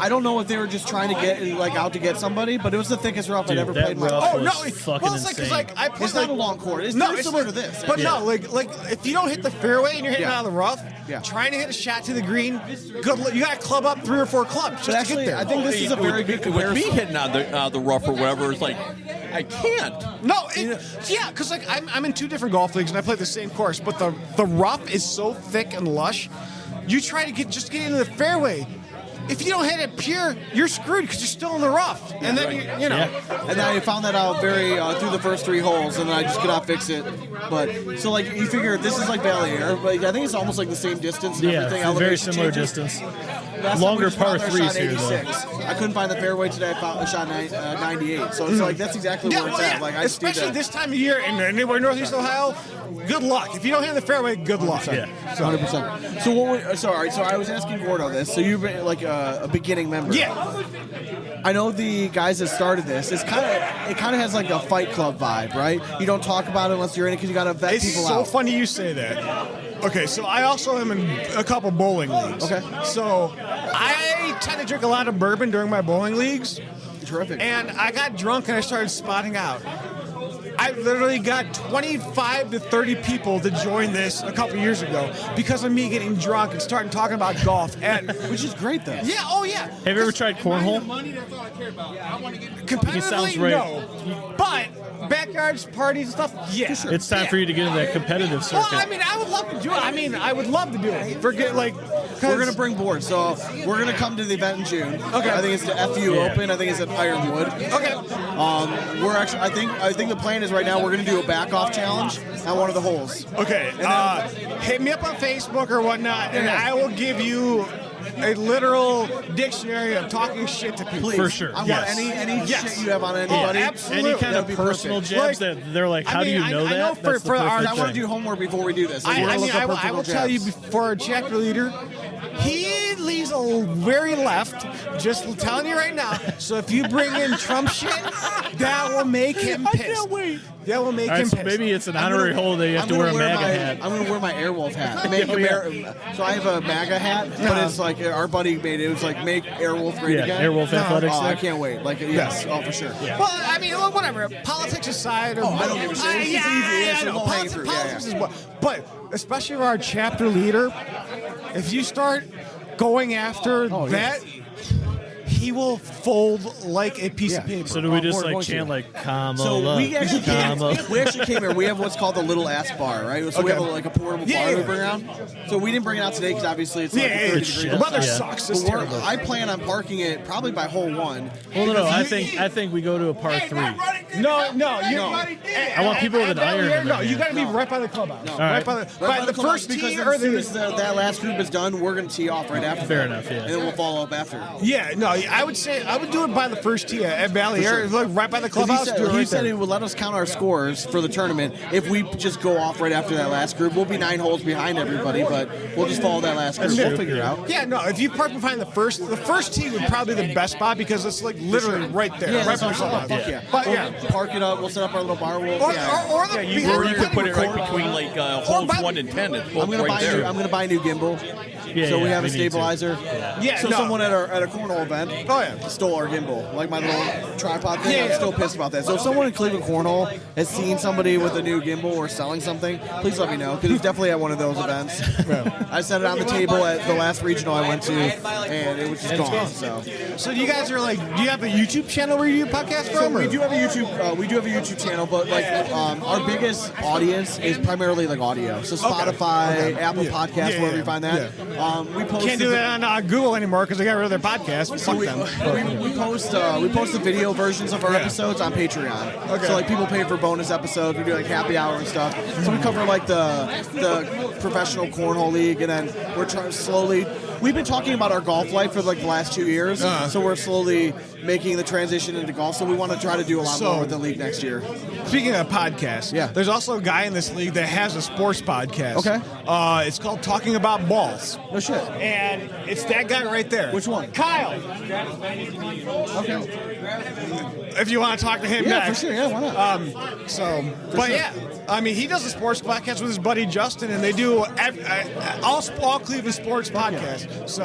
I don't know if they were just trying to get out to get somebody, but it was the thickest rough I'd Dude, ever that played in my rough life. Oh no! was fucking Well, it's like because insane. like I played It's not a long court. It's very similar to this. But Yeah. no, like if you don't hit the fairway and you're hitting Yeah. out of the rough, Yeah. trying to hit a shot to the green, good. You got to club up 3 or 4 clubs just But to actually, get there. I think this is a very good With comparison. me hitting out the rough or whatever, it's like I can't. No, yeah, because like I'm in 2 different golf leagues and I play the same course, but the rough is so thick and lush. You try to get into the fairway. If you don't hit it pure, you're screwed because you're still in the rough. And then you know. Yeah. And I found that out very through the first 3 holes, and then I just could not fix it. But so like you figure this is like Valier, but I think it's almost like the same distance and Yeah, everything. very Elevation similar changes. distance. Last time Longer we just went par out there, threes shot here, though. 86. I couldn't find the fairway today. I shot 98. So it's like that's exactly Yeah, where it's well, at. yeah. Like I just do especially that. this time of year in anywhere in Northeast Ohio. Good luck. If you don't hit the fairway, good luck. Yeah. 100%. So what? So all right. So I was asking Gordo this. So you've been like a beginning member. Yeah. I know the guys that started this. It kind of has like a Fight Club vibe, right? You don't talk about it unless you're in it because you got to vet It's people so out. funny you say that. Okay, so I also am in a couple bowling leagues. Okay. So I tend to drink a lot of bourbon during my bowling leagues. Terrific. And I got drunk and I started spotting out. I literally got 25 to 30 people to join this a couple years ago because of me getting drunk and starting talking about golf. And Which is great though. yeah, oh yeah. Have you ever tried cornhole? Competitively, He sounds right. no. But backyards, parties, and stuff, yeah. It's time for you to get into that competitive Well, circuit. I mean, I would love to do it. I mean, I would love to do it. Forget like We're gonna bring boards, so we're gonna come to the event in June. Okay. I think it's the FU Yeah. Open. I think it's at Ironwood. Okay. We're actually. I think the plan is right now we're gonna do a back off challenge at one of the holes. Okay. Hit me up on Facebook or whatnot, and Yeah. I will give you a literal dictionary of talking shit to people. Please. For sure. I Yes. want any Yes. shit you have on anybody. absolutely. Any kind That'd of be personal perfect. jabs Like, that they're like, how I do mean, you know I that? know That's for the our- perfect I want to thing. do homework before we do this. Like, I we're gonna mean, look up I will personal tell you, jabs. for our chapter leader, he leads a very left. Just telling you right now. So if you bring in Trump shit, that will make him pissed. I can't wait. That will make All right, him so pissed. maybe it's an I'm honorary gonna- hole that you have I'm to wear a gonna MAGA my, hat. I'm gonna wear my Airwolf hat. Make Oh, yeah. so I have a MAGA hat, but it's like our buddy made it. It was like make Airwolf great Yeah, again. Airwolf Athletics Oh, I there. can't wait. Like yes, oh for sure. Well, I mean, whatever. Politics aside, or I don't give a shit. It's yeah, easy. It's I know. low hanging fruit. Politics Yeah, is what. But especially for our chapter leader, if you start going after Oh, that, he will fold like a piece of Yeah. paper. So do we just We're like going to. chant like Kamala? So we actually came. Kamala? We actually came here. We have what's called the Little Ass Bar, right? So we have like a portable Yeah, bar yeah. we bring around. So we didn't bring it out today because obviously it's like Yeah, 30 it's degrees. shit. the weather Yeah. sucks. It's But terrible. I plan on parking it probably by hole 1. Well, no, I think we go to a par 3. No, you. I want people with an iron in No, their you hand. got to be right by the clubhouse. All Right right. by the first because tee then or as soon the. as that last group is done, we're going to tee off right after. Fair that. enough, yeah. And then we'll follow up after. Yeah, no, I would do it by the first tee at Valley For sure. Air, like right by the 'Cause clubhouse. do it he right said there. he would let us count our scores for the tournament if we just go off right after that last group. We'll be 9 holes behind everybody, but we'll just follow that last group. That's We'll true. figure it out. Yeah, no, if you park behind the first tee would probably be the best spot because it's like literally right there, Yeah, right that's by the what I'm clubhouse. saying. Fuck yeah. But We'll yeah. park it up. We'll set up our little bar. We'll, Or yeah. the Or you could put it right record. between like holes by- 1 and 10. It's both I'm gonna right buy there. I'm gonna buy a new gimbal. Yeah, so we yeah, have a we need to. stabilizer. Yeah, So no. someone at a cornhole event Oh, yeah. stole our gimbal, like my little tripod thing. Yeah, I'm yeah. still pissed about that. So if someone in Cleveland Cornhole has seen somebody with a new gimbal or selling something, please let me know, because he's definitely at one of those events. I set it on the table at the last regional I went to, and it was just gone. So you guys are like, do you have a YouTube channel where you do podcasts from? So we do have a YouTube channel, but like our biggest audience is primarily like audio. So Spotify, Apple Podcasts, wherever you find that. We post Can't do that on Google anymore because they got rid of their podcasts. So we post the video versions of our episodes on Patreon. Okay. So like people pay for bonus episodes. We do like happy hour and stuff. So we cover like the professional cornhole league, and then we're trying slowly. We've been talking about our golf life for like the last 2 years, so we're slowly making the transition into golf. So we want to try to do a lot more with the league next year. Speaking of podcasts, there's also a guy in this league that has a sports podcast. Okay. It's called Talking About Balls. No shit. And it's that guy right there. Which one? Kyle. Okay. If you want to talk to him Yeah, next. for sure. Yeah, why not? But yeah, I mean, he does a sports podcast with his buddy Justin, and they do all Cleveland sports podcasts. So,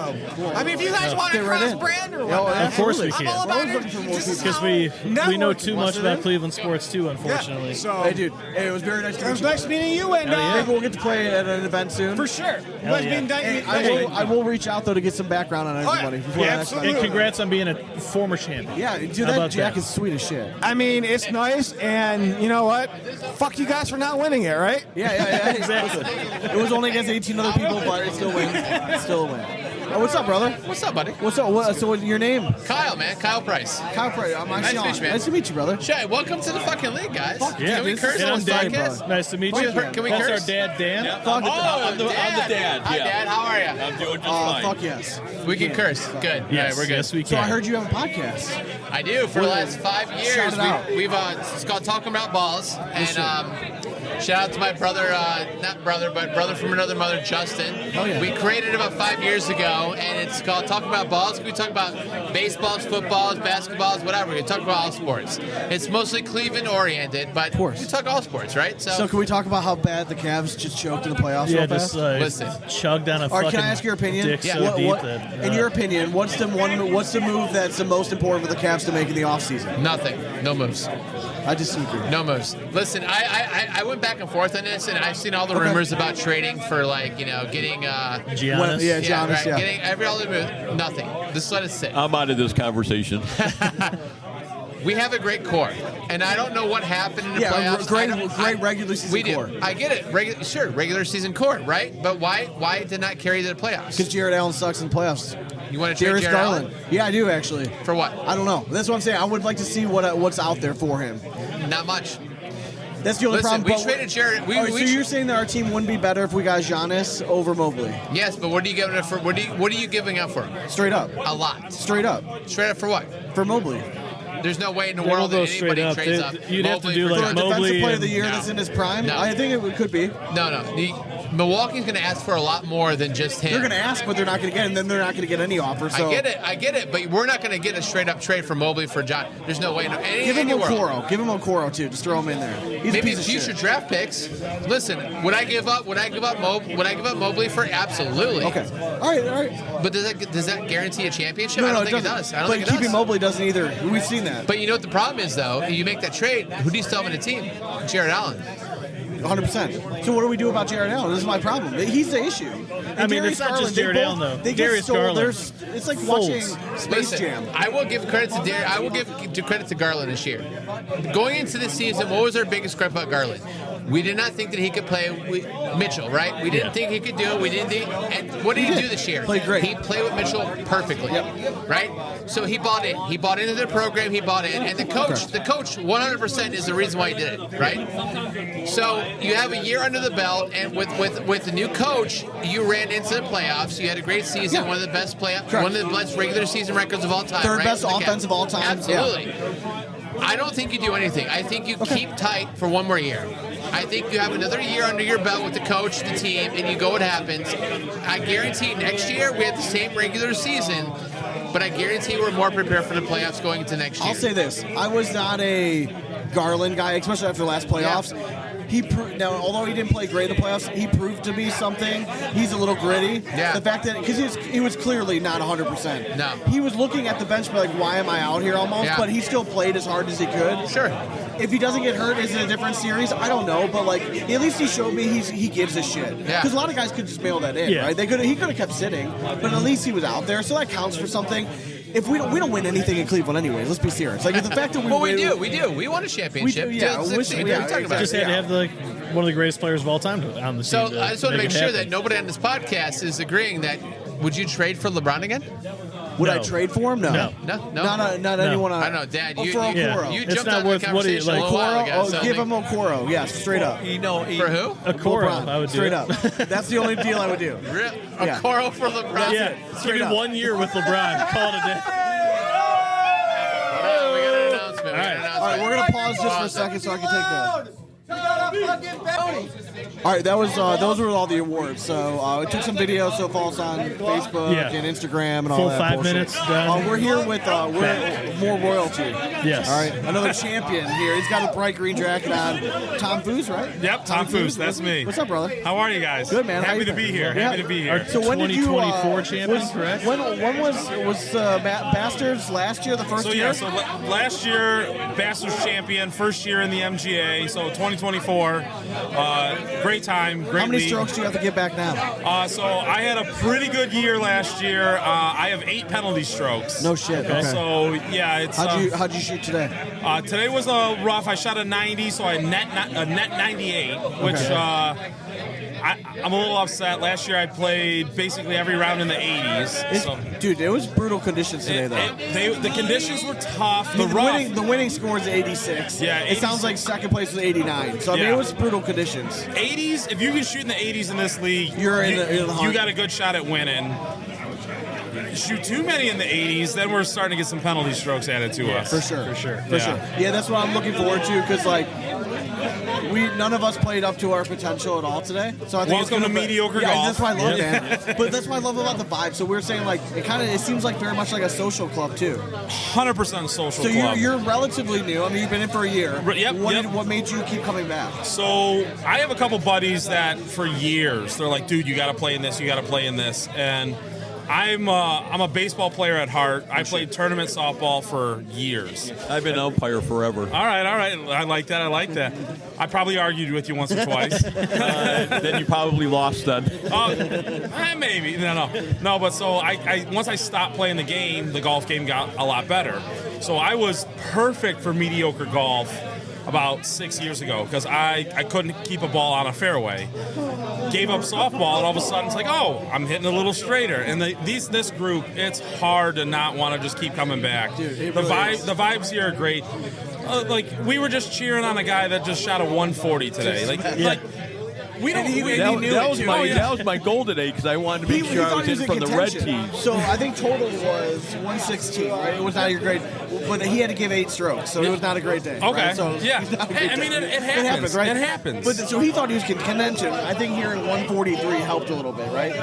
I mean, if you guys want to Fit right cross in. brand or Yeah, whatnot, Of course we I'm can. all about Always it. looking for more This is Because how we know networking too wants much it. about Cleveland sports too, unfortunately. Yeah, so, Hey, dude. Hey, it was very nice to meet you. it was nice meeting you, and Maybe we'll get to play at an event soon. for sure. You Hell guys yeah. been And done. I will reach out though to get some background on everybody before Yeah, the next time. absolutely. And congrats on being a former champion. Yeah, dude, How that about Jack that? is sweet as shit. I mean, it's nice, and you know what? Fuck you guys for not winning it, right? Yeah, exactly. It was only against 18 other people, but it's still a win. It's still a win. What's up, brother? What's up, buddy? What's up? So what's your name? Kyle, man. Kyle Price. Kyle Pryor. I'm Nice to Sean. meet you, man. Nice to meet you, brother. Shay, welcome to the fucking league, guys. Yeah, Can we dude. curse And on I'm this Dan. podcast? Nice to meet you. Can we That's curse? our dad, Dan. Fuck, I'm the dad. Hi, Dad. How are you? I'm doing just fine. fuck yes. We can curse. Good. Yes, All right, we're good. yes, we So can. I heard you have a podcast. I do. For the last 5 years, Shout it out. we've it's called Talking About Balls, and shout out to my brother, not brother, but brother from another mother, Justin. Oh, yeah. We created it about 5 years ago, and it's called Talking About Balls. We talk about baseballs, footballs, basketballs, whatever. We talk about all sports. It's mostly Cleveland oriented, but we talk all sports, right? So can we talk about how bad the Cavs just choked in the playoffs Yeah, real just fast? Listen. chugged down a All right, fucking can I ask your opinion? dick Yeah. so deep that, in your opinion, what's the move that's the most important for the Cavs to make in the offseason? Nothing. No moves. I disagree. No moves. Listen, I went back and forth on this, and I've seen all the rumors about trading for, like, getting Giannis. Well, yeah, Giannis, yeah. getting every other move. Nothing. Just let it sit. I'm out of this conversation. We have a great core, and I don't know what happened in the playoffs. Great regular season We do. core. I get it. Regular season core, right? But why did not carry to the playoffs? Because Jared Allen sucks in the playoffs. You want to trade Darius Jared Garland. Allen? Yeah, I do actually. For what? I don't know. That's what I'm saying. I would like to see what's out there for him. Not much. That's the only Listen, problem. we traded Jared. All right, so you're saying that our team wouldn't be better if we got Giannis over Mobley? Yes, but what are you giving up for? What are you giving up for him? Straight up. A lot. Straight up. Straight up for what? For Mobley. There's no way in the They world will go that straight anybody up. trades They- up. you'd have to Mobley do for like For a Jordan. Mobley defensive player of the and- year No. that's in his prime? No. I think it could be. No. Milwaukee's going to ask for a lot more than just him. They're going to ask, but they're not going to get it, and then they're not going to get any offer. So I get it, but we're not going to get a straight up trade for Mobley for John. There's no way. give him any world. Okoro. Give him Okoro too. Just throw him in there. He's a Maybe piece of future shit. draft picks. Listen, would I give up Mobley for? Absolutely. Okay. All right. But does that guarantee a championship? No, I don't it think it doesn't. does. I don't but think it keeping does. Mobley doesn't either. We've seen that. But you know what the problem is, though? You make that trade. Who do you still have in the team? Jared Allen. 100%. So what do we do about Jared Allen? This is my problem. He's the issue. I mean, it's not just Jared Allen, though. Darius Garland It's like watching folds. Space Jam. I will give credit to I will give credit to Garland this year. Going into this season, what was our biggest gripe about Garland? We did not think that he could play with Mitchell, right? We didn't think he could do it. We didn't think. And what did he do this year? Played great. He played with Mitchell perfectly, right? So he bought in. He bought into the program. He bought in, and the coach 100% is the reason why he did it, right? So you have a year under the belt, and with the new coach, you ran into the playoffs. You had a great season, one of the best Correct. one of the best regular season records of all time. Third right? best With the offense of all time. Absolutely. I don't think you do anything. I think you keep tight for one more year. I think you have another year under your belt with the coach, the team, and you go what happens. I guarantee next year we have the same regular season, but I guarantee we're more prepared for the playoffs going into next year. I'll say this. I was not a Garland guy, especially after the last playoffs. Now, although he didn't play great in the playoffs, he proved to be something. He's a little gritty. Yeah. The fact that because he was clearly not 100%. No. He was looking at the bench, but like, why am I out here almost? Yeah. But he still played as hard as he could. Sure. If he doesn't get hurt, is it a different series? I don't know, but like at least he showed me he gives a shit. Yeah. Because a lot of guys could just mail that in, Yeah. right? He could have kept sitting, but at least he was out there, so that counts for something. If we don't win anything in Cleveland anyway, let's be serious. Like the fact that we Well, win, we do. We won a championship. We do, yeah. 2016. Yeah, What are you talking about? Just had to have one of the greatest players of all time on the team. So I just want to make it sure happen. that nobody on this podcast is agreeing that would you trade for LeBron again? would I No. trade for him? No. No. Not anyone. I don't know, Dad. Oh, You, for you, Okoro. you It's jumped not on the worth what he- conversation like- a little while ago. Okoro, so give him Okoro. Yes, straight up. for who? Okoro, LeBron, I would do straight it. up. That's the only deal I would do. A Okoro for LeBron. Yeah, Straight give up. me 1 year with LeBron. Call it a day. We got an announcement. All right, we're gonna pause just for a second so I can take the. All right, that was those were all the awards. So we took some videos, so follow us on Facebook Yeah. and Instagram and all Full that. 5 bullshit. minutes done. We're here with we're more royalty. Yes. All right, another champion here. He's got a bright green jacket on. Tom Foose, right? Yep, Tom Foose, that's me. What's up, brother? How are you guys? Good, man. How Happy you to been? be here. Yeah. Happy to be here. So when did you 2024 champion, correct? When was Bastards last year? The first So year? yeah, so last year, Bastards champion, first year in the MGA, so 2024. Great time, great How many league. strokes do you have to get back now? So I had a pretty good year last year. I have 8 penalty strokes. No shit. Okay. So yeah, it's How'd you shoot today? today was rough. I shot a 90, so I net 98, which I'm a little upset. Last year I played basically every round in the 80s. So Dude, it was brutal conditions today, though. the conditions were tough. The rough. The winning score is 86. Yeah, it sounds like second place was 89. So I mean, Yeah. it was brutal conditions. 80s. If you can shoot in the 80s in this league, You're in the you hunt. got a good shot at winning. Shoot too many in the 80s, then we're starting to get some penalty strokes added to us. For sure. sure. For sure. Yeah, that's what I'm looking forward to because like none of us played up to our potential at all today. So I think Welcome it's gonna to be- mediocre yeah, golf. That's what I love, man. But that's what I love about the vibe. So we're saying like it seems like very much like a social club too. 100% social So club. you're relatively new. I mean, you've been in for a year. Yep, What made you keep coming back? So I have a couple buddies that for years they're like, dude, you got to play in this, you got to play in this, and I'm a baseball player at heart. I played tournament softball for years. I've been an umpire forever. All right. I like that. I probably argued with you once or twice. Then you probably lost then. Maybe. No. But so I once I stopped playing the game, the golf game got a lot better. So I was perfect for mediocre golf about 6 years ago because I couldn't keep a ball on a fairway. Gave up softball, and all of a sudden it's like, oh, I'm hitting a little straighter. And this group, it's hard to not want to just keep coming back. Dude, it the really is. the vibes here are great. Like we were just cheering on a guy that just shot a 140 today. Like we don't. That was my goal today because I wanted to make sure I thought was he in from the red contention. team. So I think total was 116, right? It was not your grade, but he had to give 8 strokes, so it was not a great day. Okay. Right? So Yeah. it's not a great I mean, day. it happens. right? It happens. But so he thought he was in contention. I think hearing 143 helped a little bit, right?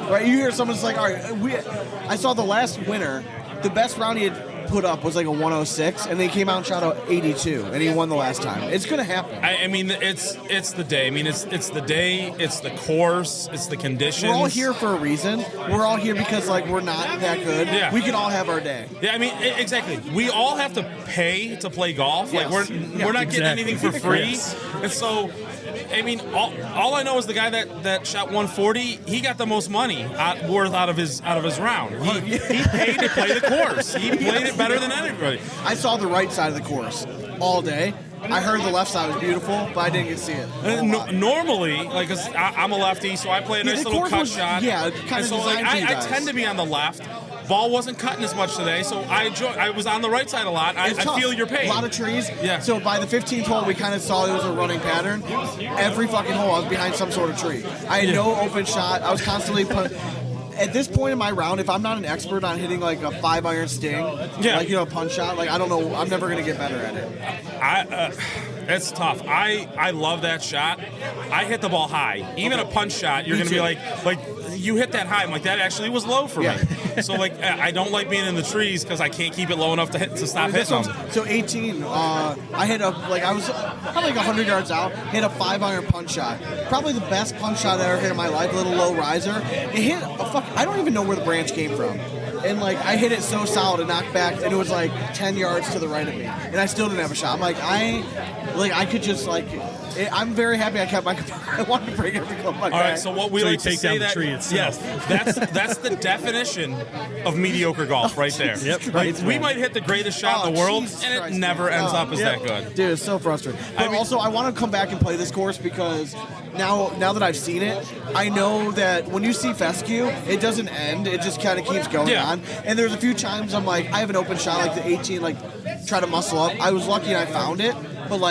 Right. You hear someone's like, all right, I saw the last winner. The best round he had put up was like a 106, and then he came out and shot a 82, and he won the last time. It's gonna happen. I mean, it's the day. I mean, it's the day. It's the course. It's the conditions. We're all here for a reason. We're all here because like we're not that good. Yeah. We can all have our day. Yeah, I mean, exactly. We all have to pay to play golf. Yes. Like we're not getting Exactly. anything for free. Yes. And so, I mean, all I know is the guy that shot 140. He got the most money worth out of his round. He paid to play the course. He played it better than anybody. I saw the right side of the course all day. I heard the left side was beautiful, but I didn't get to see it. Normally, like, 'cause I'm a lefty, so I play a Yeah, nice the little course cut was- shot. yeah, kind And of so like, designed for you I guys. tend to be on the left. Ball wasn't cutting as much today, so I was on the right side a lot. I It's tough. feel your pain. A lot of trees. Yeah. So by the 15th hole, we kind of saw it was a running pattern. Every fucking hole, I was behind some sort of tree. I had no open shot. I was constantly at this point in my round, if I'm not an expert on hitting like a 5-iron sting, Yeah. like a punch shot, like I don't know, I'm never gonna get better at it. It's tough. I love that shot. I hit the ball high. Even a punch shot, you're Me going to be too. like you hit that high. I'm like, that actually was low for Yeah. me. So like I don't like being in the trees because I can't keep it low enough to stop hitting them. So 18, I hit I was probably like 100 yards out, hit a 5-iron punch shot. Probably the best punch shot I ever hit in my life, a little low riser. It hit I don't even know where the branch came from. And like I hit it so solid and knocked back, and it was like 10 yards to the right of me, and I still didn't have a shot. I'm like I could just I'm very happy I kept my. I wanted to break every club my All right, so what we like to take say down the that tree itself. yes, that's the definition of mediocre golf right there. Jesus Like, Christ, we man. might hit the greatest shot in the world, Jesus and it Christ, never man. ends up as that good. Dude, it's so frustrating. But also, I want to come back and play this course because now that I've seen it, I know that when you see fescue, it doesn't end. It just kind of keeps going on. And there's a few times I'm like, I have an open shot, like the 18, try to muscle up. I was lucky and I found it, but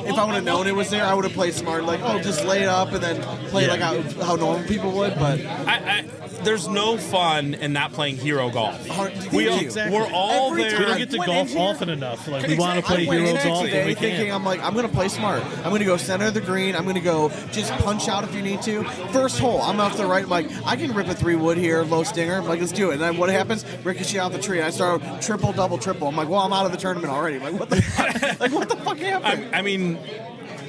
if I would have known it was there, I would have played smart. Just lay it up and then play how normal people would. But there's no fun in not playing hero golf. We're all Every there. time. We don't get to Went golf in here- often enough. Like, we want to play I went hero into golf, today and we thinking, can't. I'm going to play smart. I'm going to go center of the green. I'm going to go just punch out if you need to. First hole, I'm off the right. I'm like, I can rip a 3-wood here, low stinger. I'm like, let's do it. And then what happens? Ricochet out the tree. And I start triple, double, triple. I'm like, well, I'm out of the tournament already. I'm like, what the fuck? What the fuck happened? I mean,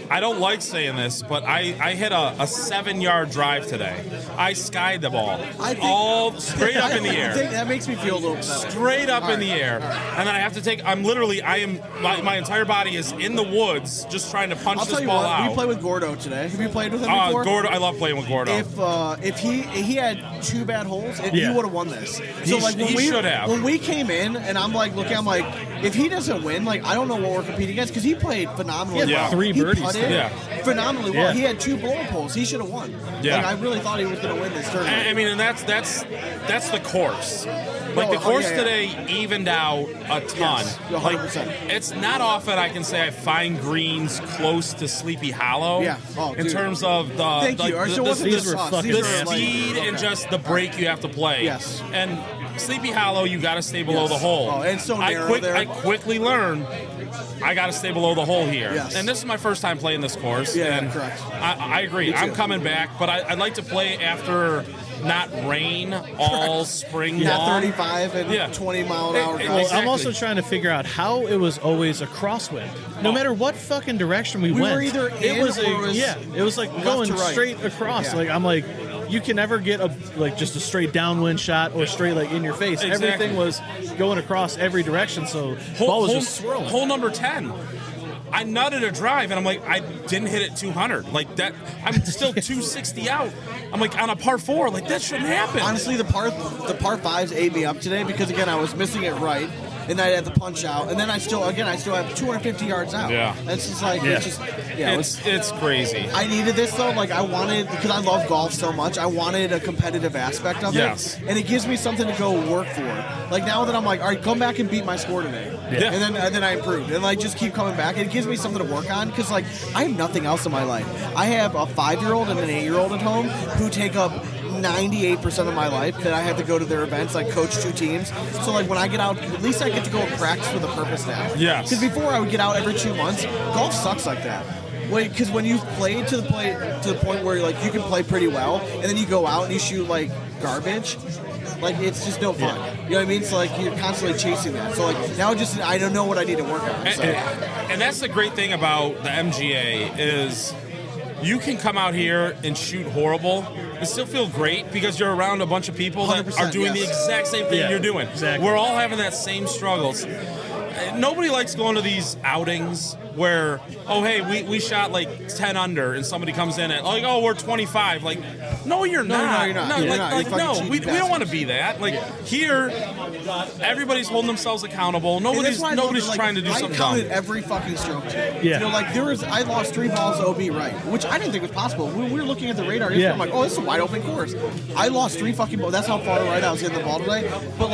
I don't like saying this, but I hit a 7-yard drive today. I skied the ball all straight up in the air. That makes me feel a little better. Straight up in the air. And then I have to take, my entire body is in the woods just trying to punch I'll this tell you ball what, out. we played with Gordo today. Have you played with him before? Gordo, I love playing with Gordo. If he had 2 bad holes, he would have won this. So He should have. When we came in, and I'm like, if he doesn't win, I don't know what we're competing against because he played phenomenally well. 3 birdies. He putted phenomenally well. He had 2 blow poles. He should have won. Yeah. I really thought he was going to win this tournament. I mean, and that's the course. The course today evened out a ton. Yes, 100%. It's not often I can say I find greens close to Sleepy Hollow. Yeah. Oh, in dude. terms of the speed and just the break you have to play. Yes. And Sleepy Hollow, you got to stay below the hole. Oh, and it's so narrow there. I quickly learned I got to stay below the hole here. Yes. And this is my first time playing this course. Yeah, and correct. I agree. I'm coming back, but I'd like to play after not rain all spring Not long. 35 and 20 mile an hour. Well, I'm also trying to figure out how it was always a crosswind. No matter what fucking direction we went, were either it in was or it was like going to right. straight across. Yeah. I'm like, you can never get just a straight downwind shot or straight in your face. Exactly. Everything was going across every direction, so the ball was just swirling. Hole number 10. I nutted a drive, and I'm like, I didn't hit it 200. Like that, I'm still 260 out. I'm like, on a par 4, that shouldn't happen. Honestly, the par 5s ate me up today because, again, I was missing it right. And I had the punch out, and then I still have 250 yards out. Yeah, it's just it's crazy. I needed this though, I wanted, because I love golf so much. I wanted a competitive aspect of it, and it gives me something to go work for. Now that I'm like, all right, come back and beat my score today, and then I improved, and just keep coming back. It gives me something to work on because I have nothing else in my life. I have a 5-year-old and an 8-year-old at home who take up 98% of my life that I have to go to their events, coach 2 teams. So when I get out, at least I get to go and practice with a purpose now. Yes. Because before I would get out every 2 months. Golf sucks like that. Because when you've played to the point where you can play pretty well, and then you go out and you shoot garbage. It's just no fun. You know what I mean? So you're constantly chasing that. So now I don't know what I need to work on. So. And that's the great thing about the MGA is you can come out here and shoot horrible and still feel great because you're around a bunch of people that are doing the exact same thing you're doing. Exactly. We're all having that same struggles. Nobody likes going to these outings where, oh, hey, we shot 10 under and somebody comes in at we're 25. No, you're not. No, you're not. You're not. We don't want to be that. Here, everybody's holding themselves accountable. Nobody's trying to do something dumb. I counted every fucking stroke. Yeah. I lost 3 balls OB right, which I didn't think was possible. We were looking at the radar yesterday. I'm like, oh, this is a wide open course. I lost 3 fucking balls. That's how far right I was hitting the ball today. But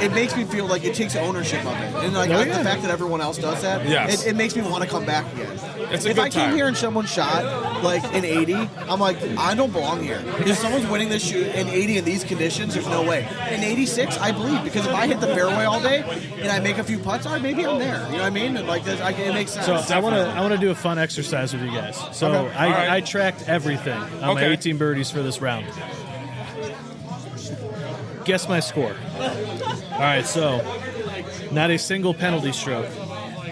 it makes me feel like it takes ownership of it, and the fact that everyone else does that, it makes me want to come back again. If I came here and someone shot an 80, I'm like, I don't belong here. If someone's winning this shoot in 80 in these conditions, there's no way. In 86, I believe, because if I hit the fairway all day and I make a few putts, maybe I'm there. You know what I mean? And it makes sense. So I want to do a fun exercise with you guys. So Okay. I tracked everything on my 18 birdies for this round. Guess my score. All right, so not a single penalty stroke.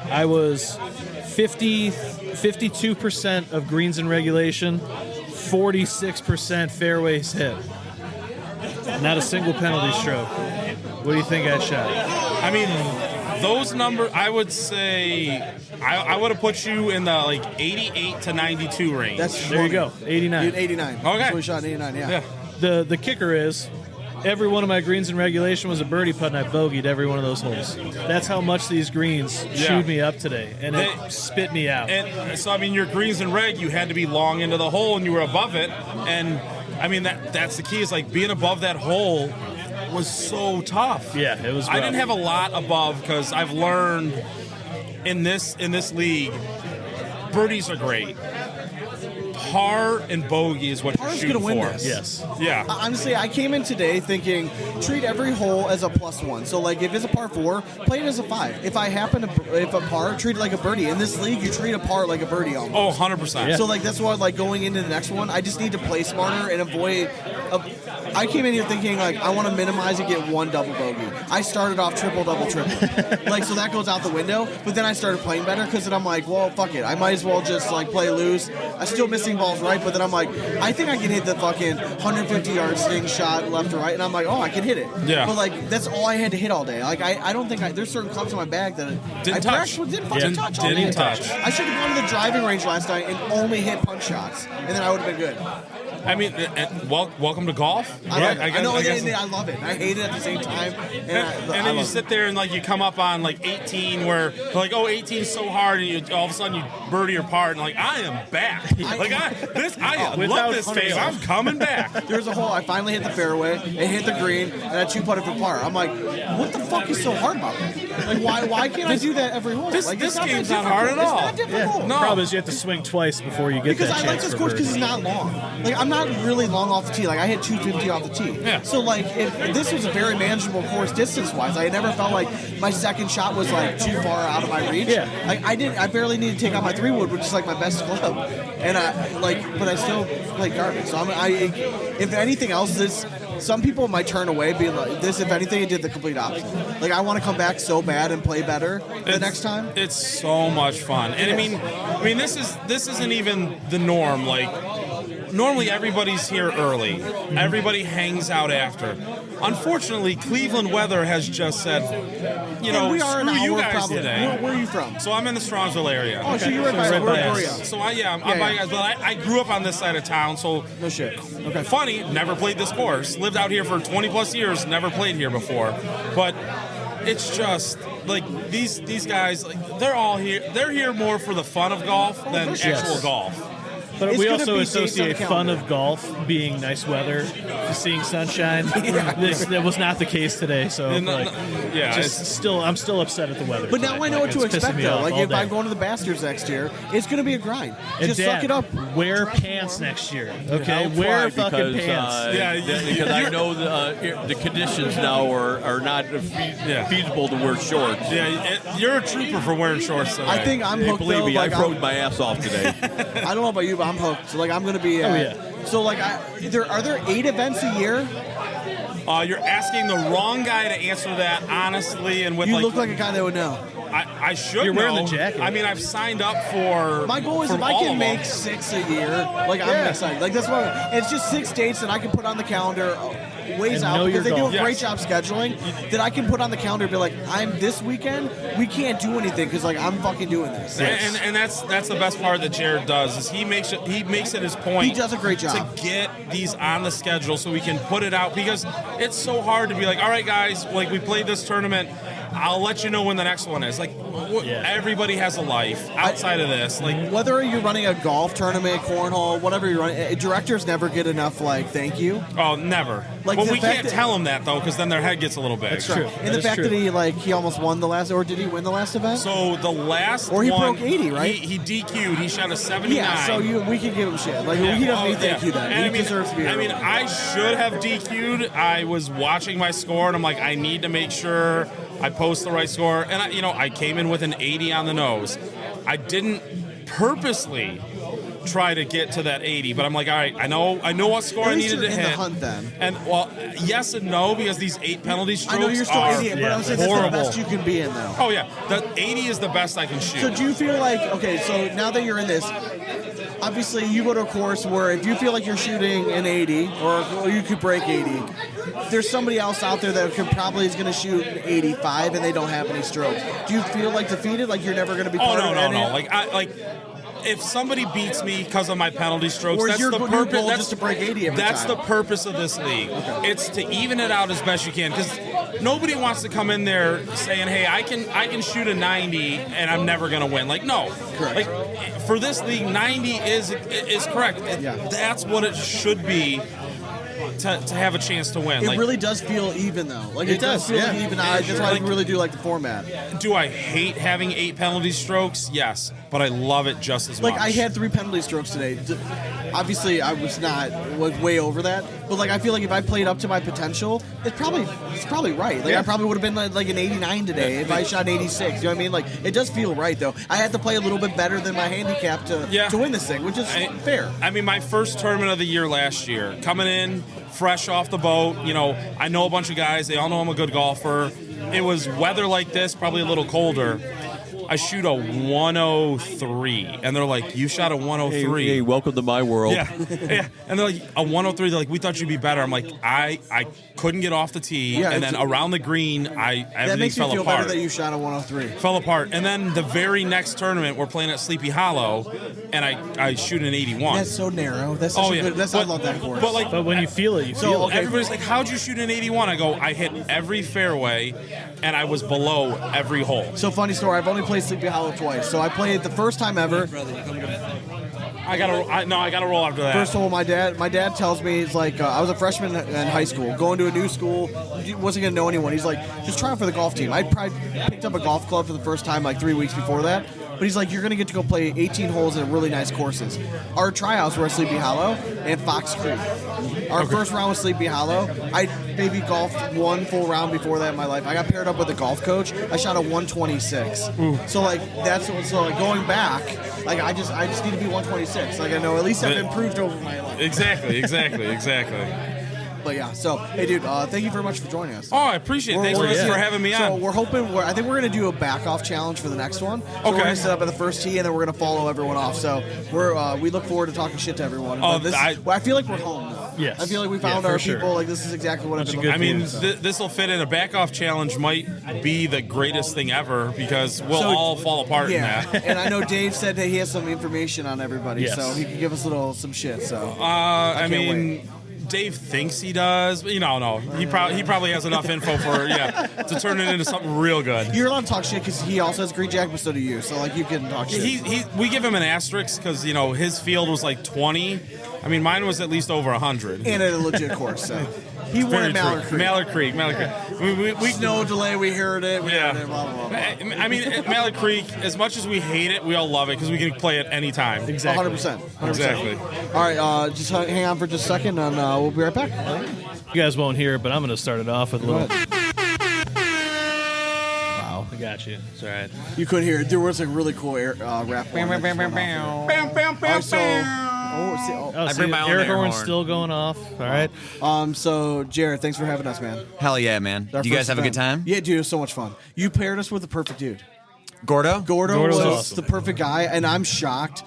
I was 52% of greens in regulation, 46% fairways hit. Not a single penalty stroke. What do you think I shot? I mean, those numbers, I would say, I would have put you in the like 88 to 92 range. There you go, 89. You had 89. Okay. So we shot an 89, yeah. The kicker is, every one of my greens in regulation was a birdie putt, and I bogeyed every one of those holes. That's how much these greens chewed me up today, and it spit me out. And so, I mean, your greens in reg, you had to be long into the hole, and you were above it. And, I mean, that's the key, is like being above that hole was so tough. Yeah, it was rough. I didn't have a lot above because I've learned in this league, birdies are great. Par and bogey is what Par's you're gonna shooting win for. this. Yes. Yeah. Honestly, I came in today thinking treat every hole as a +1. So like if it's a par 4, play it as a 5. If a par, treat it like a birdie. In this league, you treat a par like a birdie almost. Oh, 100%. So like that's why like going into the next one, I just need to play smarter and avoid. I came in here thinking like I want to minimize and get one double bogey. I started off triple, double, triple. Like so that goes out the window. But then I started playing better because then I'm like, well, fuck it. I might as well just like play loose. I'm still missing balls right, but then I'm like, I think I can hit the fucking 150-yard sting shot left or right, and I'm like, oh, I can hit it. Yeah. But like that's all I had to hit all day. Like I don't think there's certain clubs in my bag that Didn't touch. Didn't fucking touch all Didn't day. touch. I should have gone to the driving range last night and only hit punch shots, and then I would have been good. I mean, welcome to golf. I know, I love it. I hate it at the same time. And then you sit there and like you come up on like 18 where they're like, oh, 18 is so hard, and all of a sudden you birdie your par and like I am back. I love this phase. I'm coming back. There's a hole. I finally hit the fairway and hit the green, and I 2-putted for par. I'm like, what the fuck is so hard about that? Like, why can't I do that every hole? This it's game's not hard at all. It's not difficult. No. Problem is you have to swing twice before you get Because that I chance like this for course birdie. because it's not long. Like I'm not really long off the tee. Like I hit 250 off the tee. Yeah. So like if this was a very manageable course distance wise. I never felt like my second shot was like too far out of my reach. Yeah. Like I barely need to take out my 3-wood, which is like my best club. And but I still play garbage. So if anything else, some people might turn away being like this. If anything, it did the complete opposite. Like I want to come back so bad and play better the next time. It's so much fun, and I mean, this isn't even the norm. Like normally everybody's here early, everybody hangs out after. Unfortunately, Cleveland weather has just said, We are an screw you hour guys probably. today. Where are you from? So I'm in the Strongsville area. Oh, so you're right by us. So I'm by you guys, but I grew up on this side of town, so No shit. Okay. funny, never played this course. Lived out here for 20 plus years, never played here before. But it's just like these guys, like they're all here. They're here more for the fun of golf than actual golf. But It's we gonna also be based on associate the fun calendar. of golf being nice weather, seeing sunshine. That was not the case today. So And, I'm still upset at the weather. But now today. I know what to It's pissing expect, me though. off Like, all if day. I'm going to the Bastards next year, it's going to be a grind. And Just Dad, suck it up. Wear pants next year, okay? I'll Wear try fucking because, pants. because I know the conditions now are not feasible to wear shorts. Yeah, you're a trooper for wearing shorts today. I think I'm Hey, hooked, believe though. me, Like, I froze my ass off today. I don't know about you, but I'm hooked. So, like, I'm going to be... So, like, are there 8 events a year? You're asking the wrong guy to answer that honestly and with You look like a guy that would know. I should You're wearing know. the jacket. I mean, I've signed up for. My goal is for if I all can of make them. 6 a year, like, I'm excited. Like, that's what... It's just 6 dates that I can put on the calendar ways And out know because they your do a golf. great job scheduling that I can put on the calendar and be like, I'm this weekend, we can't do anything because, like, I'm fucking doing this. And that's the best part that Jared does is he makes it his point. He does a great job to get these on the schedule so we can put it out because it's so hard to be like, all right, guys, like we played this tournament. I'll let you know when the next one is. Like, everybody has a life outside of this. Like, whether you're running a golf tournament, cornhole, whatever you're running, directors never get enough, like, thank you. oh, never. Like, but the we fact can't that- tell them that though, because then their head gets a little big. That's true. And the fact that he almost won the last, or did he win the last event? So the last Or he one, broke 80, right? He DQ'd. He shot a 79. yeah, so we can give him shit. Like, Yeah. he doesn't Oh, need thank yeah. you then. And He deserves to be I mean, I should have DQ'd. I was watching my score, and I'm like, I need to make sure I post the right score. And I came in with an 80 on the nose. I didn't purposely try to get to that 80. But I'm like, all right, I know what score I needed to in hit. the hunt then. And well, yes and no, because these 8 penalty strokes I know you're still are 80, but I'm saying horrible. that's the best you can be in though. Oh yeah, the 80 is the best I can shoot. So do you feel like, okay, so now that you're in this, obviously you go to a course where if you feel like you're shooting an 80 or you could break 80, there's somebody else out there that probably is going to shoot an 85 and they don't have any strokes. Do you feel like defeated, like you're never going to be part of no. Like if somebody beats me because of my penalty strokes, or that's your the goal purpose. That's just to break 80 every That's time? the purpose of this league. Okay. It's to even it out as best you can, because nobody wants to come in there saying, "Hey, I can shoot a 90 and I'm never going to win." Like, no. Correct. Like for this league, 90 is correct. That's what it should be. To have a chance to win. It really does feel even, though. Like it does feel like even. That's why I really do like the format. Do I hate having 8 penalty strokes? Yes, but I love it just as much. Like I had 3 penalty strokes today. Obviously, I was way over that. But like I feel like if I played up to my potential, it's probably right. Like I probably would have been like an 89 today if I shot 86. You know what I mean? Like it does feel right though. I had to play a little bit better than my handicap to win this thing, which is fair. I mean, my first tournament of the year last year, coming in fresh off the boat. You know, I know a bunch of guys. They all know I'm a good golfer. It was weather like this, probably a little colder. I shoot a 103, and they're like, "You shot a 103." Hey, welcome to my world. Yeah. And they're like, "A 103." They're like, "We thought you'd be better." I'm like, "I couldn't get off the tee, and then around the green, everything makes me fell feel apart." better that you shot a 103. Fell apart, and then the very next tournament, we're playing at Sleepy Hollow, and I shoot an 81. That's so narrow. That's such a good. I love that course. But when you feel it, you feel it. Everybody's like, "How'd you shoot an 81?" I go, "I hit every fairway, and I was below every hole." So funny story. I've only played Sleepy Hollow twice. So I played the first time ever. I gotta roll after that. First hole, my dad tells me, he's like, I was a freshman in high school, going to a new school, wasn't gonna know anyone. He's like, just try out for the golf team. I'd probably picked up a golf club for the first time like 3 weeks before that. But he's like, you're gonna get to go play 18 holes in really nice courses. Our tryouts were at Sleepy Hollow and Fox Creek. Our first round was Sleepy Hollow. I maybe golfed 1 full round before that in my life. I got paired up with a golf coach. I shot a 126. So like going back, like I just need to be 126. Like I know at least I've improved over my life. Exactly. But yeah, so hey, dude, thank you very much for joining us. Oh, I appreciate it. Thanks for having me on. So we're hoping. I think we're going to do a back off challenge for the next one. So we're going to set up at the first tee, and then we're going to follow everyone off. So we look forward to talking shit to everyone. I feel like we're home. Yes. I feel like we found our sure. people. Like this is exactly what I've been looking for. I mean, this will fit in. A back off challenge might be the greatest thing ever because we'll all fall apart in that. And I know Dave said that he has some information on everybody, so he can give us some shit. So I mean. Wait. Dave thinks he does, but no. He probably has enough info to turn it into something real good. You're allowed to talk shit because he also has green jacket, but so do you. So like you can talk shit. We give him an asterisk because his field was like 20. I mean, mine was at least over 100. And at a legit course. So he won at Mallard Creek. We snow delay. We heard it. Blah, blah, blah. I mean, at Mallard Creek, as much as we hate it, we all love it because we can play it anytime. Exactly. 100%. Exactly. All right, just hang on for just a second, and we'll be right back. You guys won't hear it, but I'm going to start it off with a little. Wow, I got you. It's all right. You couldn't hear it. There was a really cool rap. I bring my own air horn still going off. All right. So Jared, thanks for having us, man. Hell yeah, man. Do you guys have a good time? Yeah, dude, it was so much fun. You paired us with the perfect dude. Gordo was awesome. The perfect guy, and I'm shocked.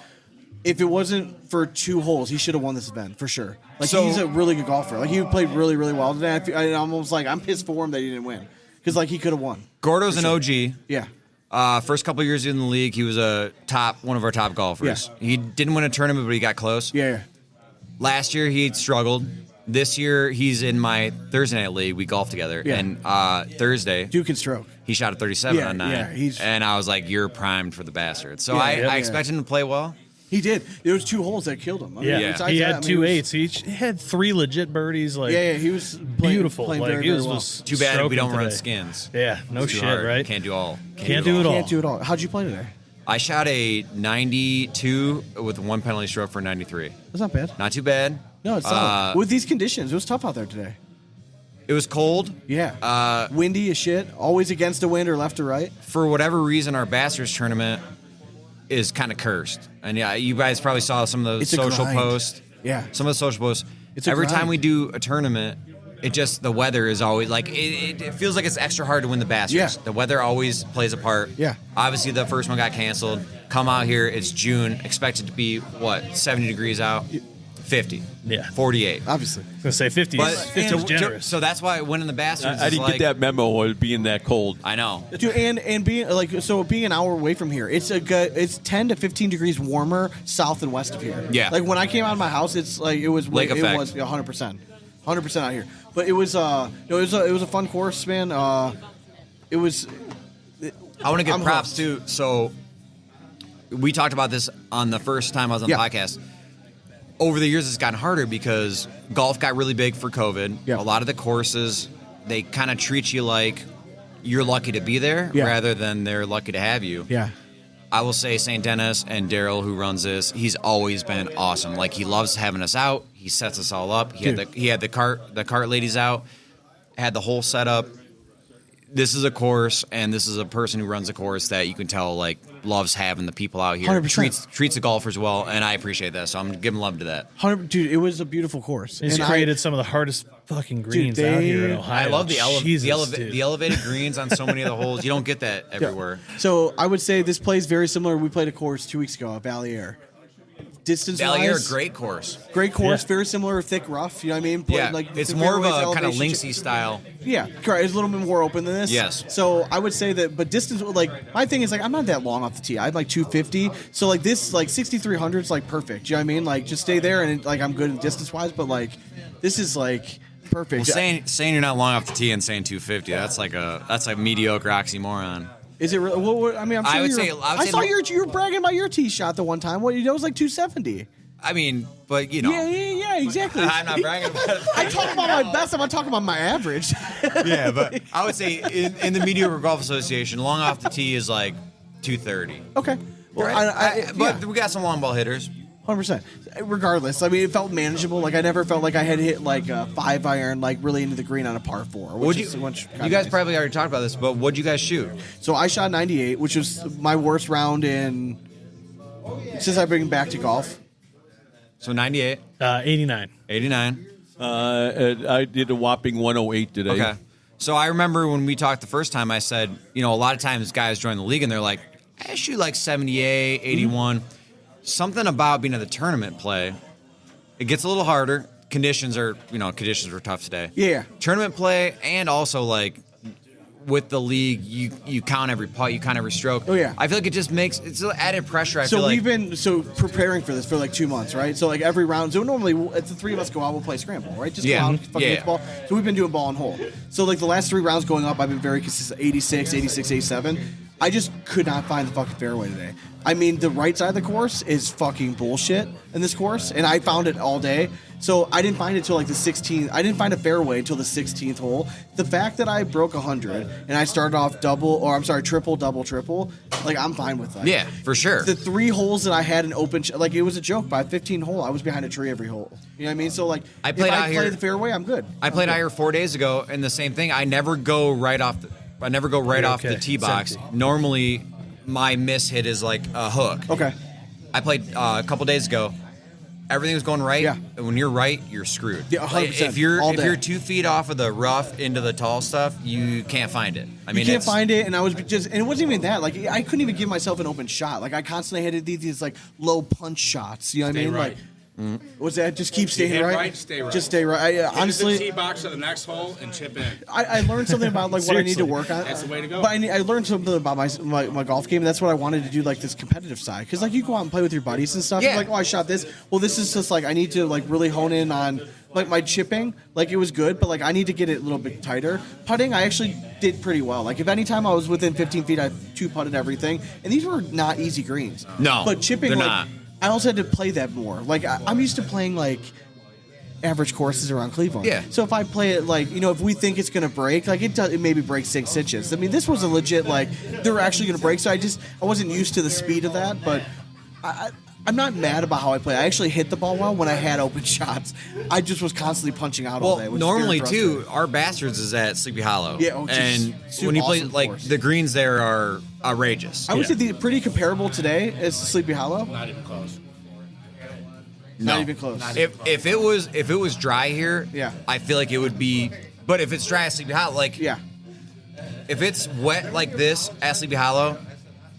If it wasn't for 2 holes, he should have won this event for sure. Like he's a really good golfer. Like he played really, really well today. I almost like I'm pissed for him that he didn't win because like he could have won. Gordo's an OG. Yeah. First couple years in the league, he was one of our top golfers. Yeah. He didn't win a tournament, but he got close. Yeah. Last year he struggled. This year he's in my Thursday night league. We golf together, and Thursday Duke can stroke. He shot a 37 on 9. Yeah, and I was like, "You're primed for the bastard." So I expect him to play well. He did. There was 2 holes that killed him. I mean, he had 2 8s. He had 3 legit birdies. Like he was beautiful. Playing like very, he was, very well. was Too bad we don't run today. skins. Yeah, no shit, hard. right? Can't do all. Can't do it all. Can't do it all. How'd you play today? I shot a 92 with 1 penalty stroke for 93. That's not bad. Not too bad. No, it's not. With these conditions, it was tough out there today. It was cold. Windy as shit. Always against the wind or left or right. For whatever reason, our Bastards tournament, is kind of cursed. And yeah, you guys probably saw some of those social posts. Yeah. Some of the social posts. It's a every grind. time we do a tournament, the weather is always like it feels like it's extra hard to win the Masters. Yeah. The weather always plays a part. Yeah. Obviously, the first one got canceled. Come out here, it's June. Expected to be 70 degrees out. 50. Yeah. 48. Obviously. I was gonna say 50. But 50 is generous. so that's why winning the Masters. I is didn't like, get that memo of being that cold. I know. Dude, and being being an hour away from here, it's 10 to 15 degrees warmer south and west of here. Yeah. Like when I came out of my house, it's like it was Lake effect. 100%, 100% out here. But it was it was a fun course, man. It was. I want to give I'm props hooked. too. So we talked about this on the first time I was on the podcast. Over the years, it's gotten harder because golf got really big for COVID. Yeah. A lot of the courses, they kind of treat you like you're lucky to be there rather than they're lucky to have you. Yeah. I will say St. Dennis and Daryl, who runs this, he's always been awesome. Like, he loves having us out. He sets us all up. He had the cart ladies out, had the whole setup. This is a course, and this is a person who runs a course that you can tell like loves having the people out here. 100%. Treats the golfers well, and I appreciate that. So I'm giving love to that. 100, dude, it was a beautiful course. He's And created some of the hardest fucking greens out here in Ohio. I love the Jesus, dude. the elevated greens on so many of the holes. You don't get that everywhere. So I would say this plays very similar. We played a course 2 weeks ago at Valley Air. Distance Valley Air, wise, great course. great course, Yeah. very similar, thick rough. You know what I mean? Yeah, it's more of a kind of elevation. linksy style. Yeah, correct. It's a little bit more open than this. Yes. So I would say that, but distance, like my thing is like I'm not that long off the tee. I'm like 250. So like this, like 6,300 is like perfect. You know what I mean? Like just stay there and like I'm good distance wise. But like this is like perfect. Well, saying you're not long off the tee and saying 250, that's like a mediocre oxymoron. Is it really? Well, I mean, I'm sure I would you're- say- I saw you were bragging about your tee shot the one time. What that was like 270. I mean, but you know. Yeah, exactly. I'm not bragging about it. I talk about my best. I'm not talking about my average. Yeah, but I would say in the Mediocre Golf Association, long off the tee is like 230. Okay. Well, Right? But we got some long ball hitters. 100%. Regardless, I mean, it felt manageable. Like I never felt like I had hit like a 5-iron, like really into the green on a par 4. You guys probably already talked about this, but what'd you guys shoot? So I shot 98, which was my worst round since I've been back to golf. So 98, 89. 89. I did a whopping 108 today. Okay. So I remember when we talked the first time, I said, a lot of times guys join the league and they're like, I shoot like 78, 81. Something about being at the tournament play, it gets a little harder. Conditions were tough today. Yeah. Tournament play, and also like with the league, you count every putt, you count every stroke. Oh, yeah. I feel like it's added pressure. I So feel like we've been preparing for this for like 2 months, right? So like every round, so normally if the three of us go out, we'll play scramble, right? Just Yeah. go out, fucking hit the ball. So we've been doing ball and hole. So like the last 3 rounds going up, I've been very consistent, 86, 86, 87. I just could not find the fucking fairway today. I mean, the right side of the course is fucking bullshit in this course, and I found it all day. So I didn't find it till like the 16th. I didn't find a fairway until the 16th hole. The fact that I broke 100 and I started off triple, double, triple, like I'm fine with that. Yeah, for sure. The 3 holes that I had in open, like it was a joke. By 15 hole, I was behind a tree every hole. You know what I mean? So like, I played if out I here- play the fairway, I'm good. I played out here 4 days ago, and the same thing. I never go right off the tee box. Normally, my miss hit is like a hook. Okay. I played a couple days ago. Everything was going right. Yeah. And when you're right, you're screwed. Yeah, 100%. If you're All day. 2 feet off of the rough into the tall stuff, you can't find it. I mean, You can't it's- find it, and and it wasn't even that. Like I couldn't even give myself an open shot. Like I constantly had these like low punch shots. You know what I mean? right. Like, what's that? Just keep staying hit right. right, stay right. Just stay right. Hit Honestly, the tee box to the next hole and chip in. I learned something about like what I need to work on. That's the way to go. But I learned something about my golf game. That's what I wanted to do, like this competitive side. Because like you go out and play with your buddies and stuff. Yeah. You're like, oh, I shot this. Well, this is just like I need to like really hone in on like my chipping. Like it was good, but like I need to get it a little bit tighter. Putting, I actually did pretty well. Like if anytime I was within 15 feet, I 2-putted everything. And these were not easy greens. No, but chipping, they're like, not. I also had to play that more. Like I'm used to playing like average courses around Cleveland. Yeah. So if I play it like, if we think it's going to break, like it maybe breaks 6 inches. I mean, this was a legit, like, they're actually going to break. So I wasn't used to the speed of that, but I'm not mad about how I play. I actually hit the ball well when I had open shots. I just was constantly punching out all day. Well, Which normally is very too, frustrating. our Bastards is at Sleepy Hollow. Yeah, which is and super when you play awesome like course. the greens there are outrageous. I would say the pretty comparable today as Sleepy Hollow. Not even close. Not even close. If it was dry here, Yeah. I feel like it would be. But if it's dry at Sleepy Hollow, like Yeah. if it's wet like this at Sleepy Hollow,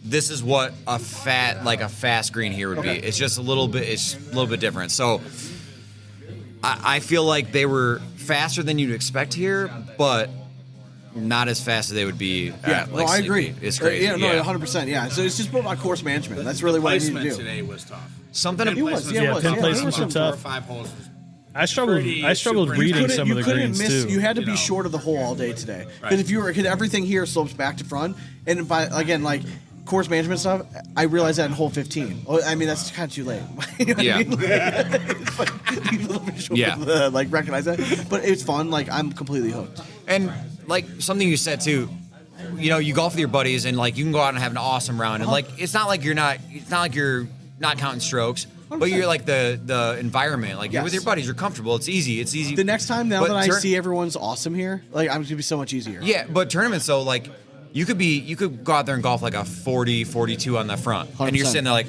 this is what a fast green here would be. It's just a little bit different. So I feel like they were faster than you'd expect here, but not as fast as they would be at like I Sleepy. agree. It's crazy. Yeah, no, 100%. Yeah, so it's just about course management. That's really what I need to Placement do. today was tough. Something It was, yeah, it was. pin Yeah, placements it was are some- 4 or tough. 5 holes. I struggled super- reading some of the couldn't greens miss. too. You had to be know. short of the hole all day today because Right. if you were, cause everything here slopes back to front, and by again like course management stuff, I realized that in hole 15. Oh, I mean that's kind of too late. You know what Yeah. I mean? It's like, you a little bit short Yeah. of the, like recognize that, but it's fun. Like I'm completely hooked. And like something you said too, you know, you golf with your buddies and like you can go out and have an awesome round. And like it's not like you're not counting strokes, but you're like the environment. Like you're with Yes. your buddies, you're comfortable. It's easy. It's easy. The next time now But that I turn- see everyone's awesome here, like I'm gonna be so much easier. Yeah, but tournaments though, like you could go out there and golf like a 40, 42 on the front, and you're 100%. sitting there like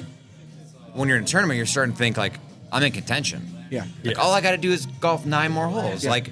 when you're in a tournament, you're starting to think like I'm in contention. Yeah. Like all I got to do is golf 9 more holes. Yeah. Like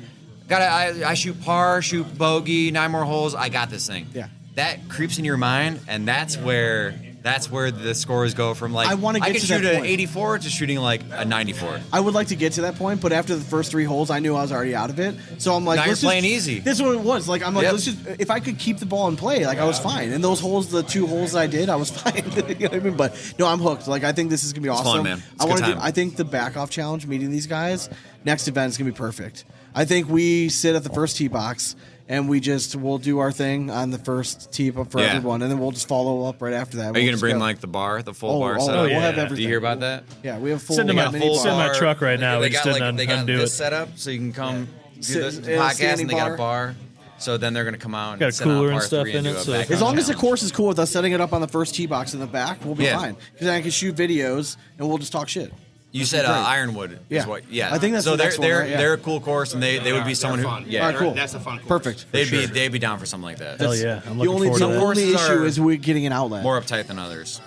I shoot par, shoot bogey, 9 more holes. I got this thing. Yeah. That creeps in your mind, and that's where the scores go from like I wanna get could to that shoot an point. 84 to shooting like a 94. I would like to get to that point, but after the first 3 holes, I knew I was already out of it. So I'm like, Now you're let's just- playing easy. This is what it was. Like I'm like, Yep. let's just. If I could keep the ball in play, like I was fine. And those holes, the 2 holes I did, I was fine. You know what I mean? But no, I'm hooked. Like I think this is gonna be It's awesome. fun, man. It's I a want good to do. time. I think the back off challenge, meeting these guys, next event is gonna be perfect. I think we sit at the first tee box. And we'll do our thing on the first tee up for Yeah. everyone, and then we'll just follow up right after that. Are you gonna bring like the bar, the full bar setup? We'll yeah. have Do you everything. Do you hear about that? Yeah, we have full. Send them we out got mini full- bar. send my truck right now. They We just got didn't they got undo this it. set up so you can come do this Sit- podcast, standing and they got a bar. bar. So then they're gonna come out and Got a sit on cooler par and stuff 3 in do it, a so back As long as the challenge. course is cool with us setting it up on the first tee box in the back, we'll be Yeah. fine. Because then I can shoot videos and we'll just talk shit. You said great. Ironwood. Yeah. Is what, yeah. I think that's so the next one, right? Yeah. they're a cool course, and they would be someone who fun. yeah. All right, cool. That's a fun course. Perfect. They'd be down for something like that. Hell yeah, I'm The looking only, forward the to that. only Courses issue are is we're getting an outlet. More uptight than others.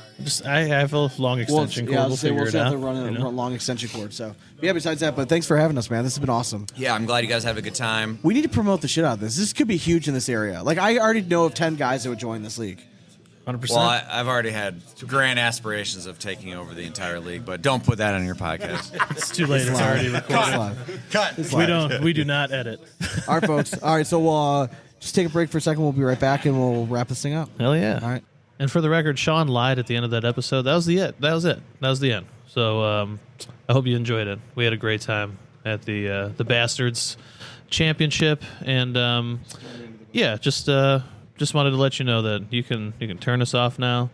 I have a long extension cord. We'll figure we'll it just have out. to run you a know? long extension cord. So, yeah, besides that, but thanks for having us, man. This has been awesome. Yeah, I'm glad you guys have a good time. We need to promote the shit out of this. This could be huge in this area. Like, I already know of 10 guys that would join this league. 100%. Well, I've already had grand aspirations of taking over the entire league, but don't put that on your podcast. it's too late. It's already recorded. It's live. We do not edit. All right, folks. All right, so we'll just take a break for a second. We'll be right back, and we'll wrap this thing up. Hell yeah. All right. And for the record, Sean lied at the end of that episode. That was it. That was the end. So I hope you enjoyed it. We had a great time at the Bastards Championship, and just wanted to let you know that you can turn us off now.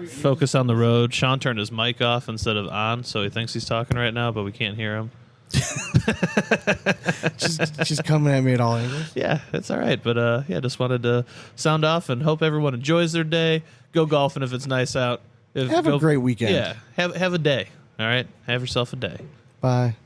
Focus on the road. Sean turned his mic off instead of on, so he thinks he's talking right now, but we can't hear him. Just coming at me at all angles. Yeah, it's all right. But just wanted to sound off and hope everyone enjoys their day. Go golfing if it's nice out. Have a great weekend. Yeah, have a day. All right, have yourself a day. Bye.